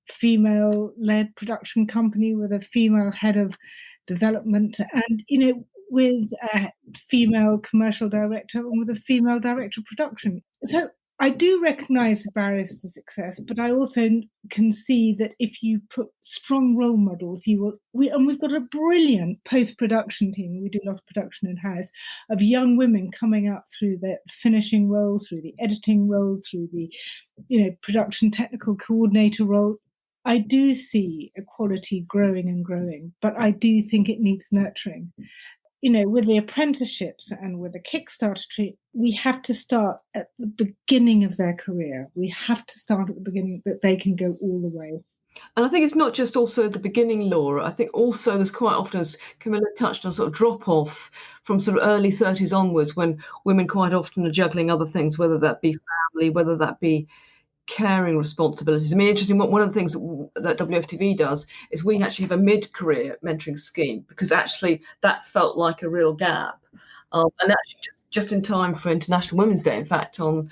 female-led production company with a female head of development. And, with a female commercial director and with a female director of production. So I do recognise the barriers to success, but I also can see that if you put strong role models, we've got a brilliant post-production team. We do a lot of production in-house of young women coming up through the finishing role, through the editing role, through the, production technical coordinator role. I do see equality growing and growing, but I do think it needs nurturing. With the apprenticeships and with the Kickstarter tree, we have to start at the beginning of their career. We have to start at the beginning, that they can go all the way. And I think it's not just also at the beginning, Laura. I think also there's quite often, as Camilla touched on, sort of drop off from sort of early 30s onwards, when women quite often are juggling other things, whether that be family, whether that be caring responsibilities. Interesting. One of the things that WFTV does is we actually have a mid-career mentoring scheme, because actually that felt like a real gap, and actually just in time for International Women's Day. In fact, on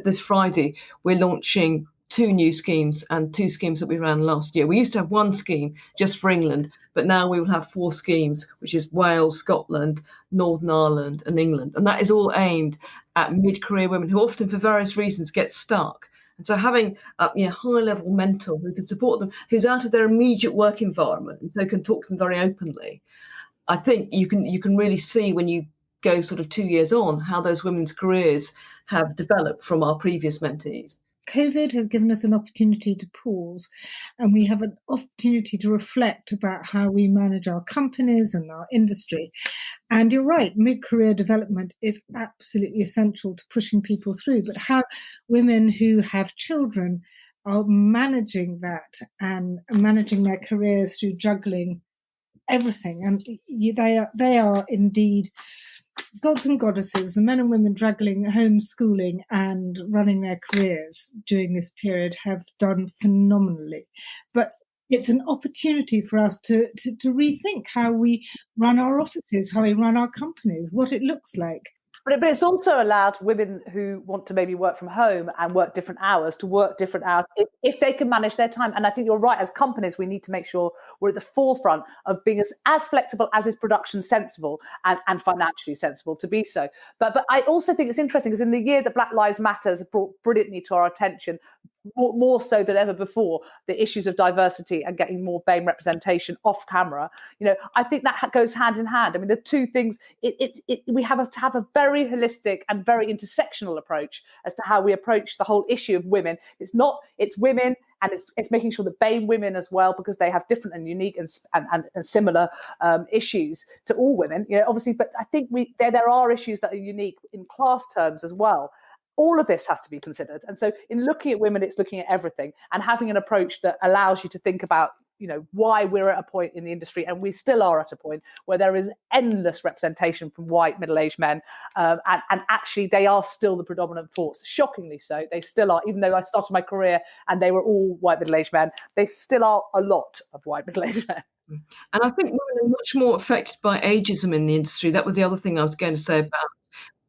this Friday, we're launching 2 new schemes, and 2 schemes that we ran last year. We used to have 1 scheme just for England, but now we will have 4 schemes, which is Wales, Scotland, Northern Ireland, and England, and that is all aimed at mid-career women who often, for various reasons, get stuck. And so having a high-level mentor who can support them, who's out of their immediate work environment, and so can talk to them very openly, I think you can really see when you go sort of 2 years on how those women's careers have developed from our previous mentees. COVID has given us an opportunity to pause, and we have an opportunity to reflect about how we manage our companies and our industry. And you're right, mid-career development is absolutely essential to pushing people through. But how women who have children are managing that and managing their careers through juggling everything. And they are indeed gods and goddesses, the men and women juggling homeschooling and running their careers during this period have done phenomenally. But it's an opportunity for us to rethink how we run our offices, how we run our companies, what it looks like. But it's also allowed women who want to maybe work from home and work different hours to work different hours if they can manage their time. And I think you're right, as companies, we need to make sure we're at the forefront of being as flexible as is production sensible and financially sensible to be so. But I also think it's interesting because in the year that Black Lives Matter has brought brilliantly to our attention, more so than ever before, the issues of diversity and getting more BAME representation off camera. I think that goes hand in hand. I mean, the two things, we have to have a very holistic and very intersectional approach as to how we approach the whole issue of women. It's women, and it's making sure that BAME women as well, because they have different and unique and similar issues to all women. Obviously, but I think there are issues that are unique in class terms as well. All of this has to be considered. And so in looking at women, it's looking at everything and having an approach that allows you to think about, why we're at a point in the industry, and we still are at a point where there is endless representation from white middle-aged men. And actually, they are still the predominant force. Shockingly so. They still are, even though I started my career and they were all white middle-aged men, they still are a lot of white middle-aged men. And I think women are much more affected by ageism in the industry. That was the other thing I was going to say about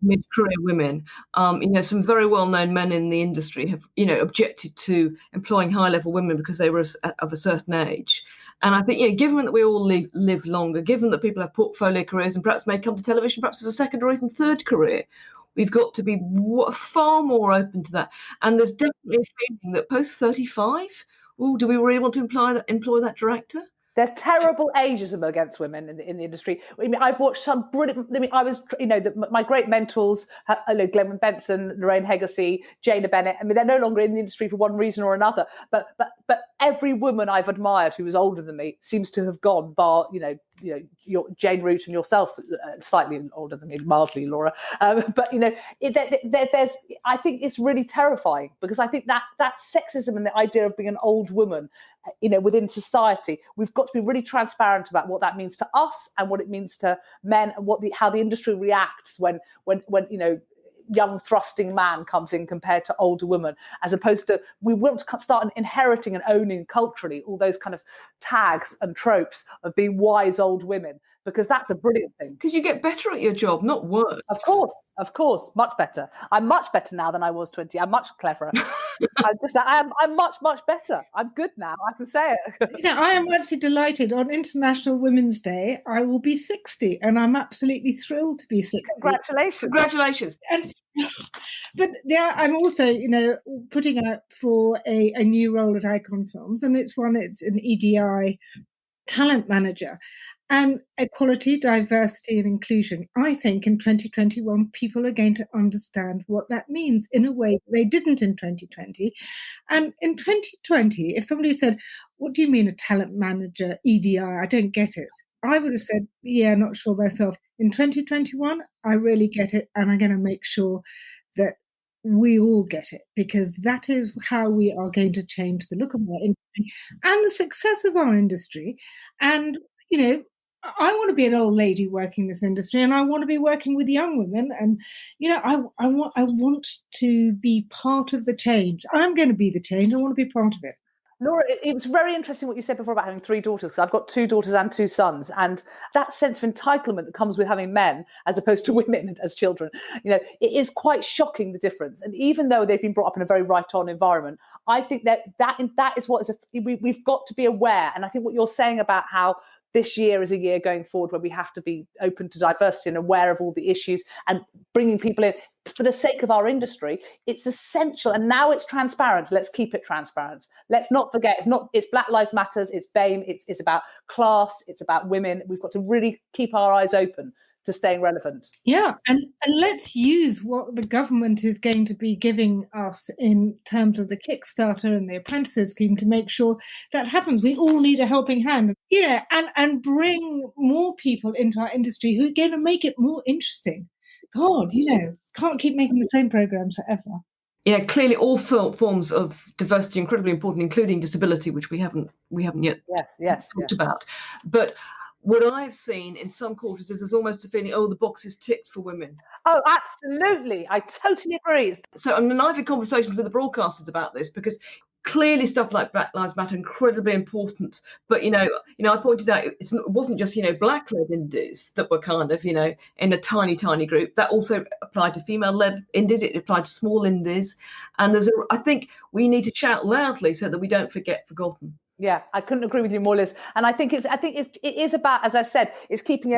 mid-career women. Some very well-known men in the industry have, objected to employing high-level women because they were of a certain age. And I think, given that we all live longer, given that people have portfolio careers and perhaps may come to television perhaps as a second or even third career, we've got to be far more open to that. And there's definitely a feeling that post-35, do we really want to employ that director? There's terrible ageism against women in the industry. I mean, I've watched some brilliant. I mean, I was, my great mentors, Glenn Benson, Lorraine Hegarty, Jana Bennett. I mean, they're no longer in the industry for one reason or another. But every woman I've admired who was older than me seems to have gone, bar your Jane Root and yourself, slightly older than me, mildly, Laura. There's. I think it's really terrifying because I think that sexism and the idea of being an old woman, within society, we've got to be really transparent about what that means to us and what it means to men and how the industry reacts when young thrusting man comes in compared to older women, as opposed to we want to start inheriting and owning culturally all those kind of tags and tropes of being wise old women, because that's a brilliant thing. Because you get better at your job, not worse. Of course, much better. I'm much better now than I was 20. I'm much cleverer. I'm much, much better. I'm good now. I can say it. I am actually delighted. On International Women's Day, I will be 60, and I'm absolutely thrilled to be 60. Congratulations. But I'm also, putting out for a new role at Icon Films, and it's an EDI talent manager. And equality, diversity and inclusion. I think in 2021, people are going to understand what that means in a way they didn't in 2020. And in 2020, if somebody said, what do you mean a talent manager, EDI? I don't get it. I would have said, yeah, not sure myself. In 2021, I really get it. And I'm going to make sure that we all get it, because that is how we are going to change the look of our industry and the success of our industry. And, I want to be an old lady working this industry, and I want to be working with young women. And, I want to be part of the change. I'm going to be the change. I want to be part of it. Laura, it was very interesting what you said before about having 3 daughters, because I've got 2 daughters and 2 sons. And that sense of entitlement that comes with having men as opposed to women as children, it is quite shocking, the difference. And even though they've been brought up in a very right-on environment, I think that is what we've got to be aware. And I think what you're saying about how this year is a year going forward where we have to be open to diversity and aware of all the issues and bringing people in for the sake of our industry. It's essential. And now it's transparent. Let's keep it transparent. Let's not forget, it's Black Lives Matters, it's BAME, it's about class, it's about women. We've got to really keep our eyes open to staying relevant. Yeah, and let's use what the government is going to be giving us in terms of the Kickstarter and the apprentices scheme to make sure that happens. We all need a helping hand, and bring more people into our industry who are going to make it more interesting. God, can't keep making the same programs forever. clearly all forms of diversity are incredibly important, including disability, which we haven't yet talked about. But what I've seen in some quarters is there's almost a feeling, the box is ticked for women. Oh, absolutely. I totally agree. So, I've had conversations with the broadcasters about this, because clearly stuff like Black Lives Matter incredibly important. But, I pointed out it wasn't just, black-led indies that were kind of, in a tiny, tiny group. That also applied to female-led indies. It applied to small indies. And I think we need to shout loudly so that we don't get forgotten. Yeah, I couldn't agree with you more, Liz. And I think it is about, as I said, it's keeping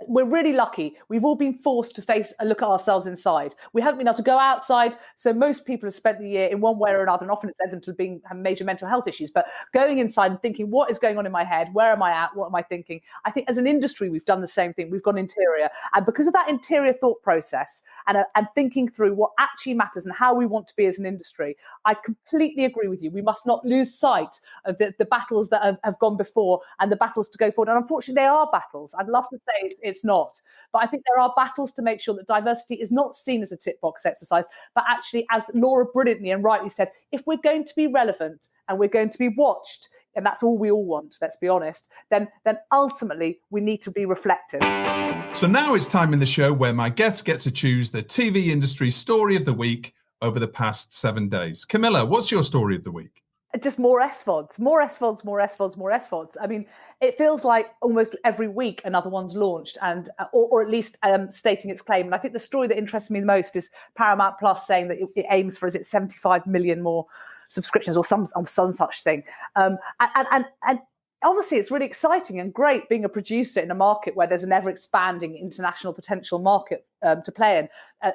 we're really lucky. We've all been forced to look at ourselves inside. We haven't been able to go outside. So most people have spent the year in one way or another, and often it's led them to have major mental health issues. But going inside and thinking, what is going on in my head? Where am I at? What am I thinking? I think as an industry, we've done the same thing. We've gone interior. And because of that interior thought process and thinking through what actually matters and how we want to be as an industry, I completely agree with you. We must not lose sight of the battles that have gone before and the battles to go forward. And unfortunately, they are battles. I'd love to say it's not. But I think there are battles to make sure that diversity is not seen as a tick box exercise, but actually, as Laura brilliantly and rightly said, if we're going to be relevant and we're going to be watched, and that's all we all want, let's be honest, then ultimately we need to be reflective. So now it's time in the show where my guests get to choose the TV industry story of the week over the past 7 days. Camilla, what's your story of the week? Just more SVODs, more SVODs, more SVODs, more SVODs. I mean, it feels like almost every week another one's launched, and or at least stating its claim. And I think the story that interests me the most is Paramount Plus saying that it aims for, 75 million more subscriptions or some such thing. And obviously, it's really exciting and great being a producer in a market where there's an ever-expanding international potential market to play in.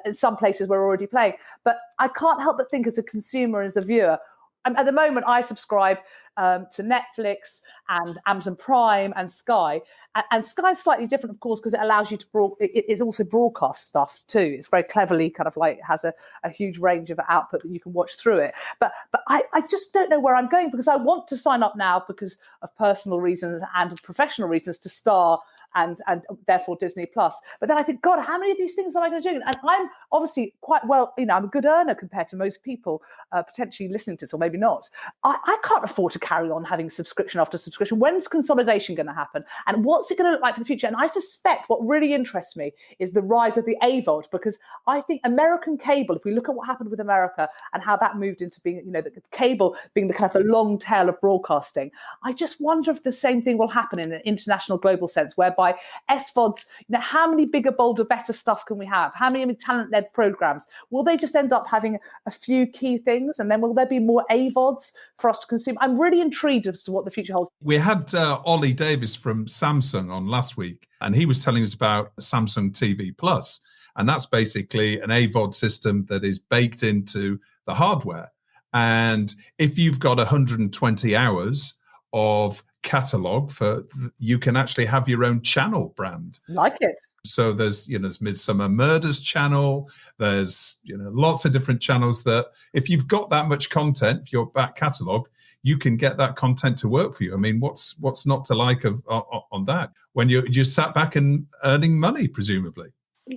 In some places, we're already playing. But I can't help but think, as a consumer, as a viewer, at the moment, I subscribe to Netflix and Amazon Prime and Sky. And Sky's slightly different, of course, because it allows you to it is also broadcast stuff too. It's very cleverly kind of has a huge range of output that you can watch through it. But I just don't know where I'm going, because I want to sign up now because of personal reasons and professional reasons to Star and therefore Disney Plus. But then I think, God, how many of these things am I going to do? And I'm obviously quite well, I'm a good earner compared to most people potentially listening to this, or maybe not. I can't afford to carry on having subscription after subscription. When's consolidation going to happen? And what's it going to look like for the future? And I suspect what really interests me is the rise of the AVOD, because I think American cable, if we look at what happened with America and how that moved into being, the cable being the kind of the long tail of broadcasting, I just wonder if the same thing will happen in an international global sense, whereby SVODs, how many bigger, bolder, better stuff can we have? How many talent-led programs? Will they just end up having a few key things, and then will there be more AVODs for us to consume? I'm really intrigued as to what the future holds. We had Ollie Davis from Samsung on last week, and he was telling us about Samsung TV Plus, and that's basically an AVOD system that is baked into the hardware. And if you've got 120 hours of catalog, you can actually have your own channel brand. Like it. So there's Midsummer Murders channel, there's lots of different channels that if you've got that much content for your back catalog, you can get that content to work for you. I mean, what's not to like on that when you're just sat back and earning money, presumably?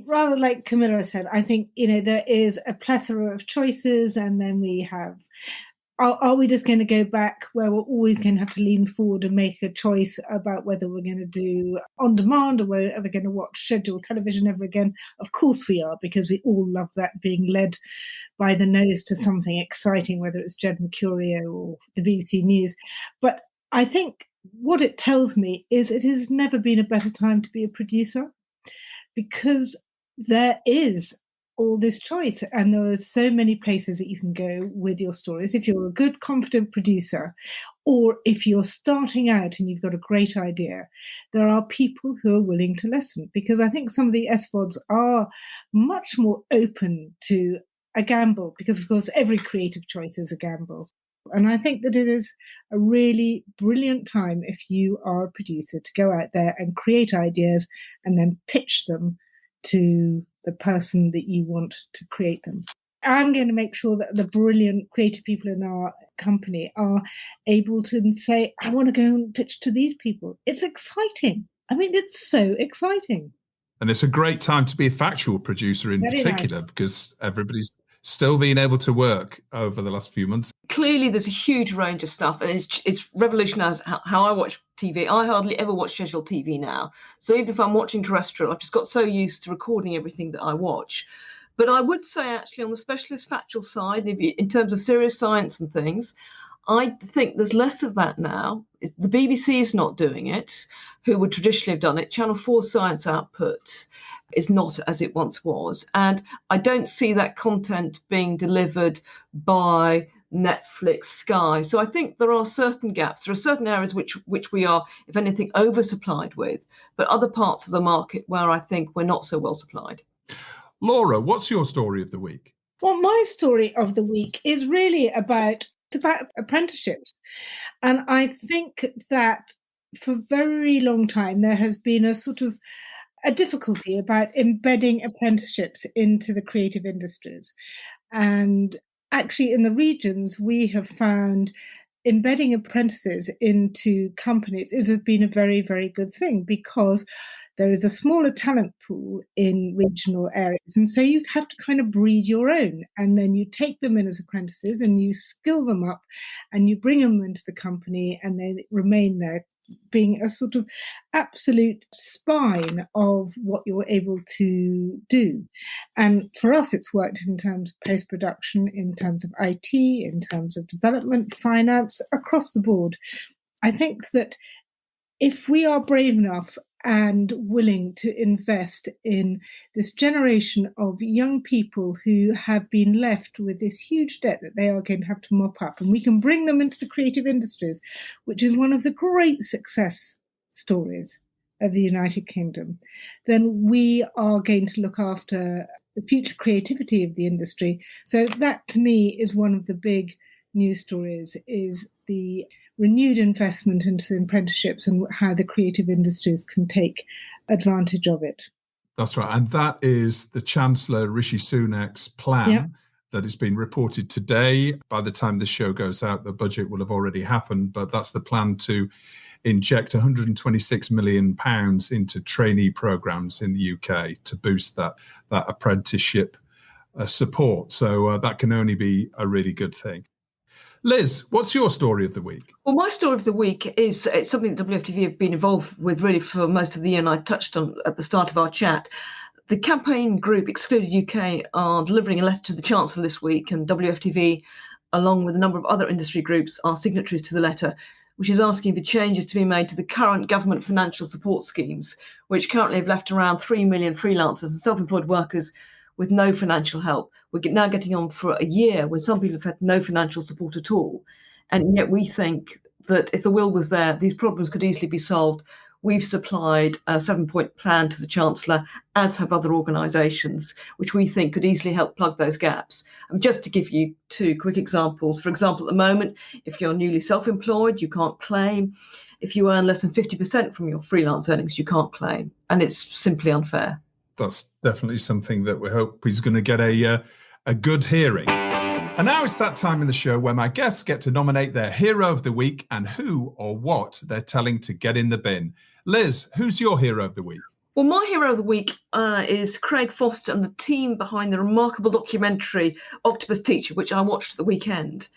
Rather like Camilla said, I think there is a plethora of choices, and then we have, are we just going to go back where we're always going to have to lean forward and make a choice about whether we're going to do on demand or we're ever going to watch scheduled television ever again? Of course we are, because we all love that, being led by the nose to something exciting, whether it's Jed Mercurio or the BBC News. But I think what it tells me is it has never been a better time to be a producer, because there is all this choice, and there are so many places that you can go with your stories. If you're a good, confident producer, or if you're starting out and you've got a great idea, there are people who are willing to listen, because I think some of the SVODs are much more open to a gamble, because of course every creative choice is a gamble. And I think that it is a really brilliant time, if you are a producer, to go out there and create ideas and then pitch them to the person that you want to create them. I'm going to make sure that the brilliant creative people in our company are able to say, I want to go and pitch to these people. It's exciting. I mean, it's so exciting. And it's a great time to be a factual producer in Very particular, nice. because everybody's still being able to work over the last few months? Clearly, there's a huge range of stuff, and it's revolutionised how I watch TV. I hardly ever watch scheduled TV now. So even if I'm watching terrestrial, I've just got so used to recording everything that I watch. But I would say, actually, on the specialist factual side, in terms of serious science and things, I think there's less of that now. The BBC is not doing it, who would traditionally have done it. Channel 4's science output is not as it once was. And I don't see that content being delivered by Netflix, Sky. So I think there are certain gaps. There are certain areas which we are, if anything, oversupplied with, but other parts of the market where I think we're not so well supplied. Laura, what's your story of the week? Well, my story of the week is really about apprenticeships. And I think that for a very long time, there has been a sort of a difficulty about embedding apprenticeships into the creative industries. And actually, in the regions, we have found embedding apprentices into companies has been a very, very good thing, because there is a smaller talent pool in regional areas. And so you have to kind of breed your own. And then you take them in as apprentices and you skill them up and you bring them into the company, and they remain there, being a sort of absolute spine of what you're able to do. And for us, it's worked in terms of post-production, in terms of IT, in terms of development, finance, across the board. I think that if we are brave enough and willing to invest in this generation of young people who have been left with this huge debt that they are going to have to mop up, and we can bring them into the creative industries, which is one of the great success stories of the United Kingdom, then we are going to look after the future creativity of the industry. So that, to me, is one of the big news stories, is the renewed investment into apprenticeships and how the creative industries can take advantage of it. That's right. And that is the Chancellor Rishi Sunak's plan that has been reported today. By the time this show goes out, the budget will have already happened, but that's the plan to inject £126 million into trainee programmes in the UK to boost that apprenticeship support. So that can only be a really good thing. Liz, what's your story of the week? Well, my story of the week is it's something that WFTV have been involved with really for most of the year, and I touched on at the start of our chat. The campaign group Excluded UK are delivering a letter to the Chancellor this week, and WFTV, along with a number of other industry groups, are signatories to the letter, which is asking for changes to be made to the current government financial support schemes, which currently have left around 3 million freelancers and self-employed workers with no financial help. We're now getting on for a year when some people have had no financial support at all. And yet we think that if the will was there, these problems could easily be solved. We've supplied a 7-point plan to the Chancellor, as have other organisations, which we think could easily help plug those gaps. And just to give you 2 quick examples. For example, at the moment, if you're newly self-employed, you can't claim. If you earn less than 50% from your freelance earnings, you can't claim. And it's simply unfair. That's definitely something that we hope is going to get a good hearing. And now it's that time in the show where my guests get to nominate their hero of the week and who or what they're telling to get in the bin. Liz, who's your hero of the week? Well, my hero of the week is Craig Foster and the team behind the remarkable documentary Octopus Teacher, which I watched at the weekend.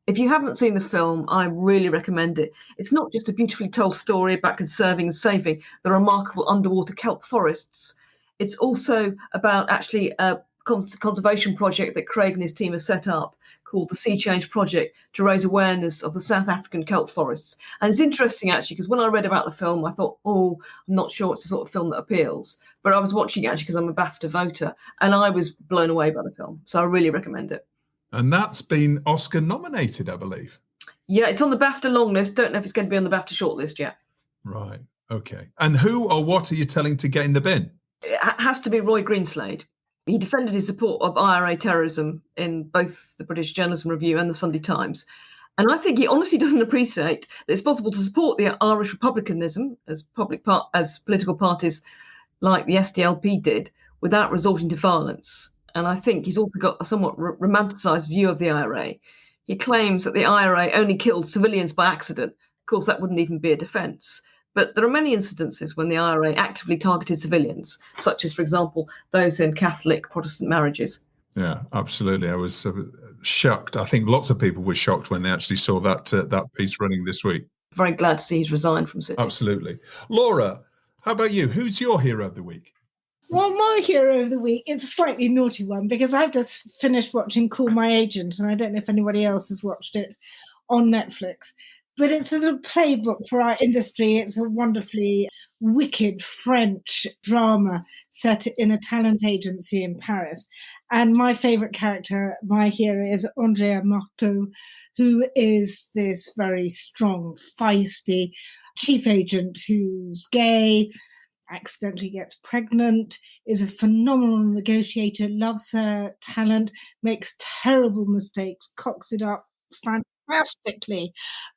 If you haven't seen the film, I really recommend it. It's not just a beautifully told story about conserving and saving the remarkable underwater kelp forests. It's also about actually a conservation project that Craig and his team have set up called the Sea Change Project to raise awareness of the South African kelp forests. And it's interesting, actually, because when I read about the film, I thought, I'm not sure it's the sort of film that appeals. But I was watching it, actually, because I'm a BAFTA voter, and I was blown away by the film. So I really recommend it. And that's been Oscar nominated, I believe. Yeah, it's on the BAFTA long list. Don't know if it's going to be on the BAFTA short list yet. Right. Okay. And who or what are you telling to get in the bin? It has to be Roy Greenslade. He defended his support of IRA terrorism in both the British Journalism Review and the Sunday Times. And I think he honestly doesn't appreciate that it's possible to support the Irish republicanism as political parties like the SDLP did without resorting to violence. And I think he's also got a somewhat romanticised view of the IRA. He claims that the IRA only killed civilians by accident. Of course, that wouldn't even be a defence. But there are many incidences when the IRA actively targeted civilians, such as, for example, those in Catholic Protestant marriages. Yeah, absolutely. I was shocked. I think lots of people were shocked when they actually saw that piece running this week. Very glad to see he's resigned from City. Absolutely. Laura, how about you? Who's your hero of the week? Well, my hero of the week, it's a slightly naughty one because I've just finished watching Call My Agent, and I don't know if anybody else has watched it on Netflix. But it's a sort of playbook for our industry. It's a wonderfully wicked French drama set in a talent agency in Paris. And my favourite character, my hero, is Andrea Marteau, who is this very strong, feisty chief agent who's gay, accidentally gets pregnant, is a phenomenal negotiator, loves her talent, makes terrible mistakes, cocks it up fantastically,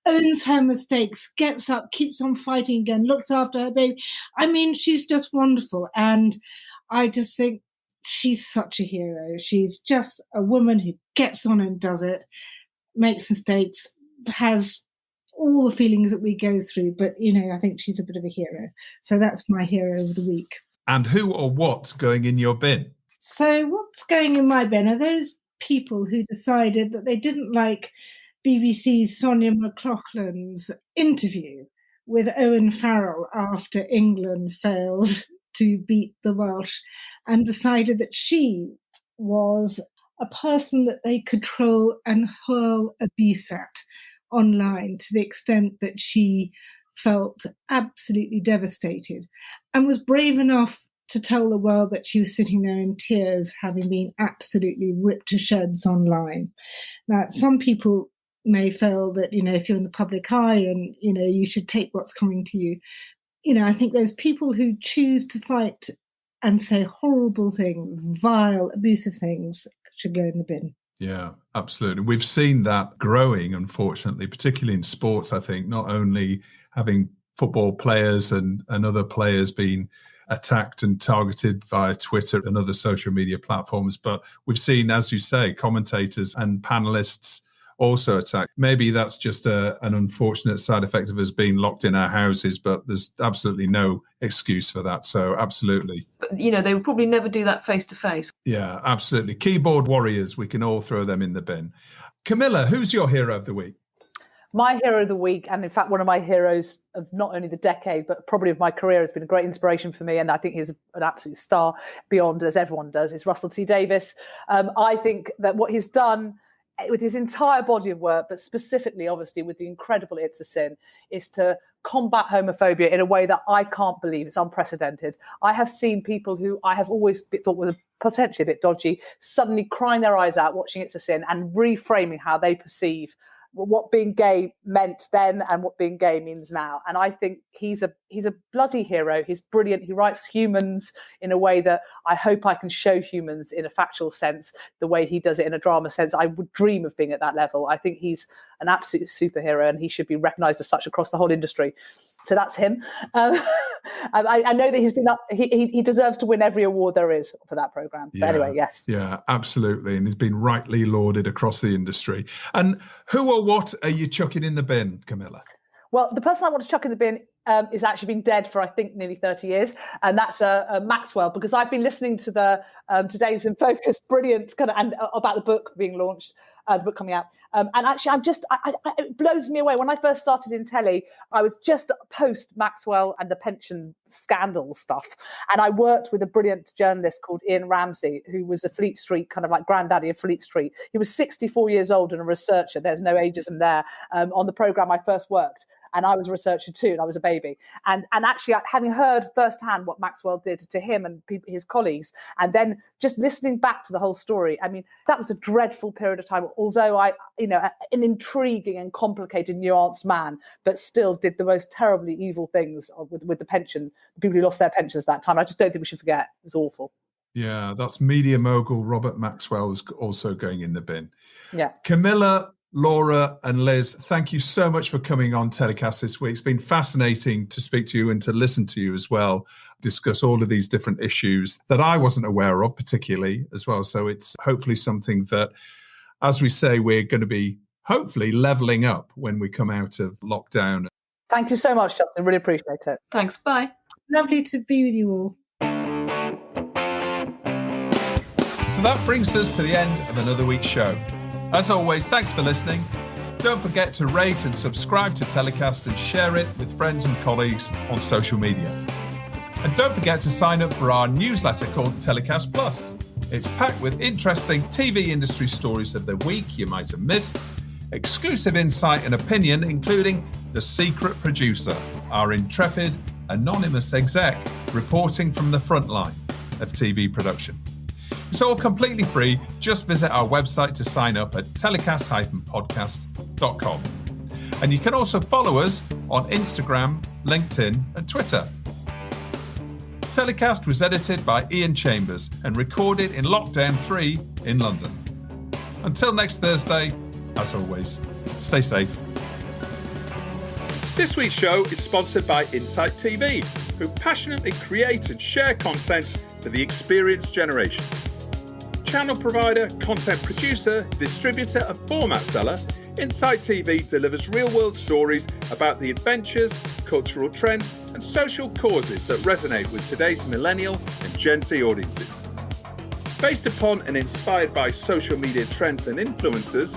owns her mistakes, gets up, keeps on fighting again, looks after her baby. I mean, she's just wonderful. And I just think she's such a hero. She's just a woman who gets on and does it, makes mistakes, has all the feelings that we go through, but I think she's a bit of a hero. So that's my hero of the week. And who or what's going in your bin? So what's going in my bin are those people who decided that they didn't like BBC's Sonia McLaughlin's interview with Owen Farrell after England failed to beat the Welsh, and decided that she was a person that they could troll and hurl abuse at online to the extent that she felt absolutely devastated, and was brave enough to tell the world that she was sitting there in tears, having been absolutely ripped to shreds online. Now, some people may feel that, if you're in the public eye and, you should take what's coming to you. I think those people who choose to fight and say horrible things, vile, abusive things, should go in the bin. Yeah, absolutely. We've seen that growing, unfortunately, particularly in sports, I think, not only having football players and other players being attacked and targeted via Twitter and other social media platforms, but we've seen, as you say, commentators and panelists also attacked. Maybe that's just an unfortunate side effect of us being locked in our houses, but there's absolutely no excuse for that. So absolutely. But, they would probably never do that face to face. Yeah, absolutely. Keyboard warriors, we can all throw them in the bin. Camilla, who's your hero of the week? My hero of the week, and in fact, one of my heroes of not only the decade, but probably of my career, has been a great inspiration for me. And I think he's an absolute star beyond, as everyone does, is Russell T Davies. I think that what he's done with his entire body of work, but specifically, obviously, with the incredible It's a Sin, is to combat homophobia in a way that I can't believe. It's unprecedented. I have seen people who I have always thought were potentially a bit dodgy, suddenly crying their eyes out watching It's a Sin and reframing how they perceive what being gay meant then and what being gay means now. And I think he's a bloody hero. He's brilliant. He writes humans in a way that I hope I can show humans in a factual sense, the way he does it in a drama sense. I would dream of being at that level. I think he's an absolute superhero and he should be recognised as such across the whole industry. So that's him. I know that he's been up. He deserves to win every award there is for that programme. But anyway, yes. Yeah, absolutely. And he's been rightly lauded across the industry. And who or what are you chucking in the bin, Camilla? Well, the person I want to chuck in the bin is actually been dead for, I think, nearly 30 years. And that's Maxwell, because I've been listening to the Today's in Focus, brilliant kind of, and about the book being launched, the book coming out. And actually, it blows me away. When I first started in telly, I was just post Maxwell and the pension scandal stuff. And I worked with a brilliant journalist called Ian Ramsey, who was a Fleet Street, kind of like granddaddy of Fleet Street. He was 64 years old and a researcher. There's no ageism there on the programme I first worked. And I was a researcher too, and I was a baby. And actually, having heard firsthand what Maxwell did to him and his colleagues, and then just listening back to the whole story, I mean, that was a dreadful period of time. Although an intriguing and complicated, nuanced man, but still did the most terribly evil things with the pension, the people who lost their pensions that time. I just don't think we should forget. It was awful. Yeah, that's media mogul Robert Maxwell is also going in the bin. Yeah. Camilla, Laura and Liz, thank you so much for coming on TellyCast this week. It's been fascinating to speak to you and to listen to you as well, discuss all of these different issues that I wasn't aware of particularly as well. So it's hopefully something that, as we say, we're going to be hopefully levelling up when we come out of lockdown. Thank you so much, Justin. Really appreciate it. Thanks. Bye. Lovely to be with you all. So that brings us to the end of another week's show. As always, thanks for listening. Don't forget to rate and subscribe to TellyCast and share it with friends and colleagues on social media. And don't forget to sign up for our newsletter called TellyCast Plus. It's packed with interesting TV industry stories of the week you might have missed, exclusive insight and opinion, including the secret producer, our intrepid, anonymous exec, reporting from the front line of TV production. It's all completely free. Just visit our website to sign up at telecast-podcast.com. And you can also follow us on Instagram, LinkedIn, and Twitter. TellyCast was edited by Ian Chambers and recorded in Lockdown 3 in London. Until next Thursday, as always, stay safe. This week's show is sponsored by Insight TV, who passionately create and share content for the experienced generation. Channel provider, content producer, distributor and format seller, Insight TV delivers real-world stories about the adventures, cultural trends and social causes that resonate with today's millennial and Gen Z audiences. Based upon and inspired by social media trends and influencers,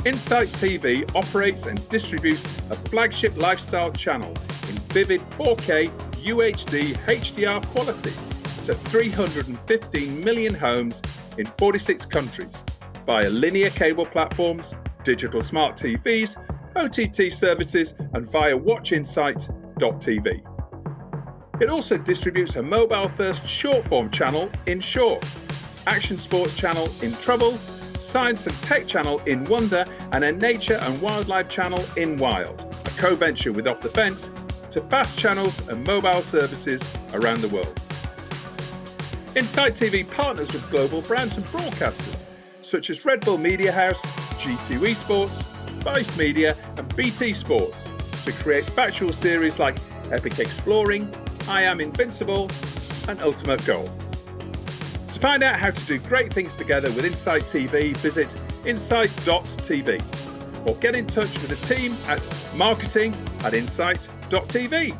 Insight TV operates and distributes a flagship lifestyle channel in vivid 4K UHD HDR quality to 315 million homes in 46 countries via linear cable platforms, digital smart TVs, OTT services and via watchinsight.tv. It also distributes a mobile-first short-form channel in Short, action sports channel in Trouble, science and tech channel in Wonder and a nature and wildlife channel in Wild, a co-venture with Off the Fence, to fast channels and mobile services around the world. Insight TV partners with global brands and broadcasters such as Red Bull Media House, G2 Esports, Vice Media and BT Sports to create factual series like Epic Exploring, I Am Invincible and Ultimate Goal. To find out how to do great things together with Insight TV, visit insight.tv or get in touch with the team at marketing@insight.tv.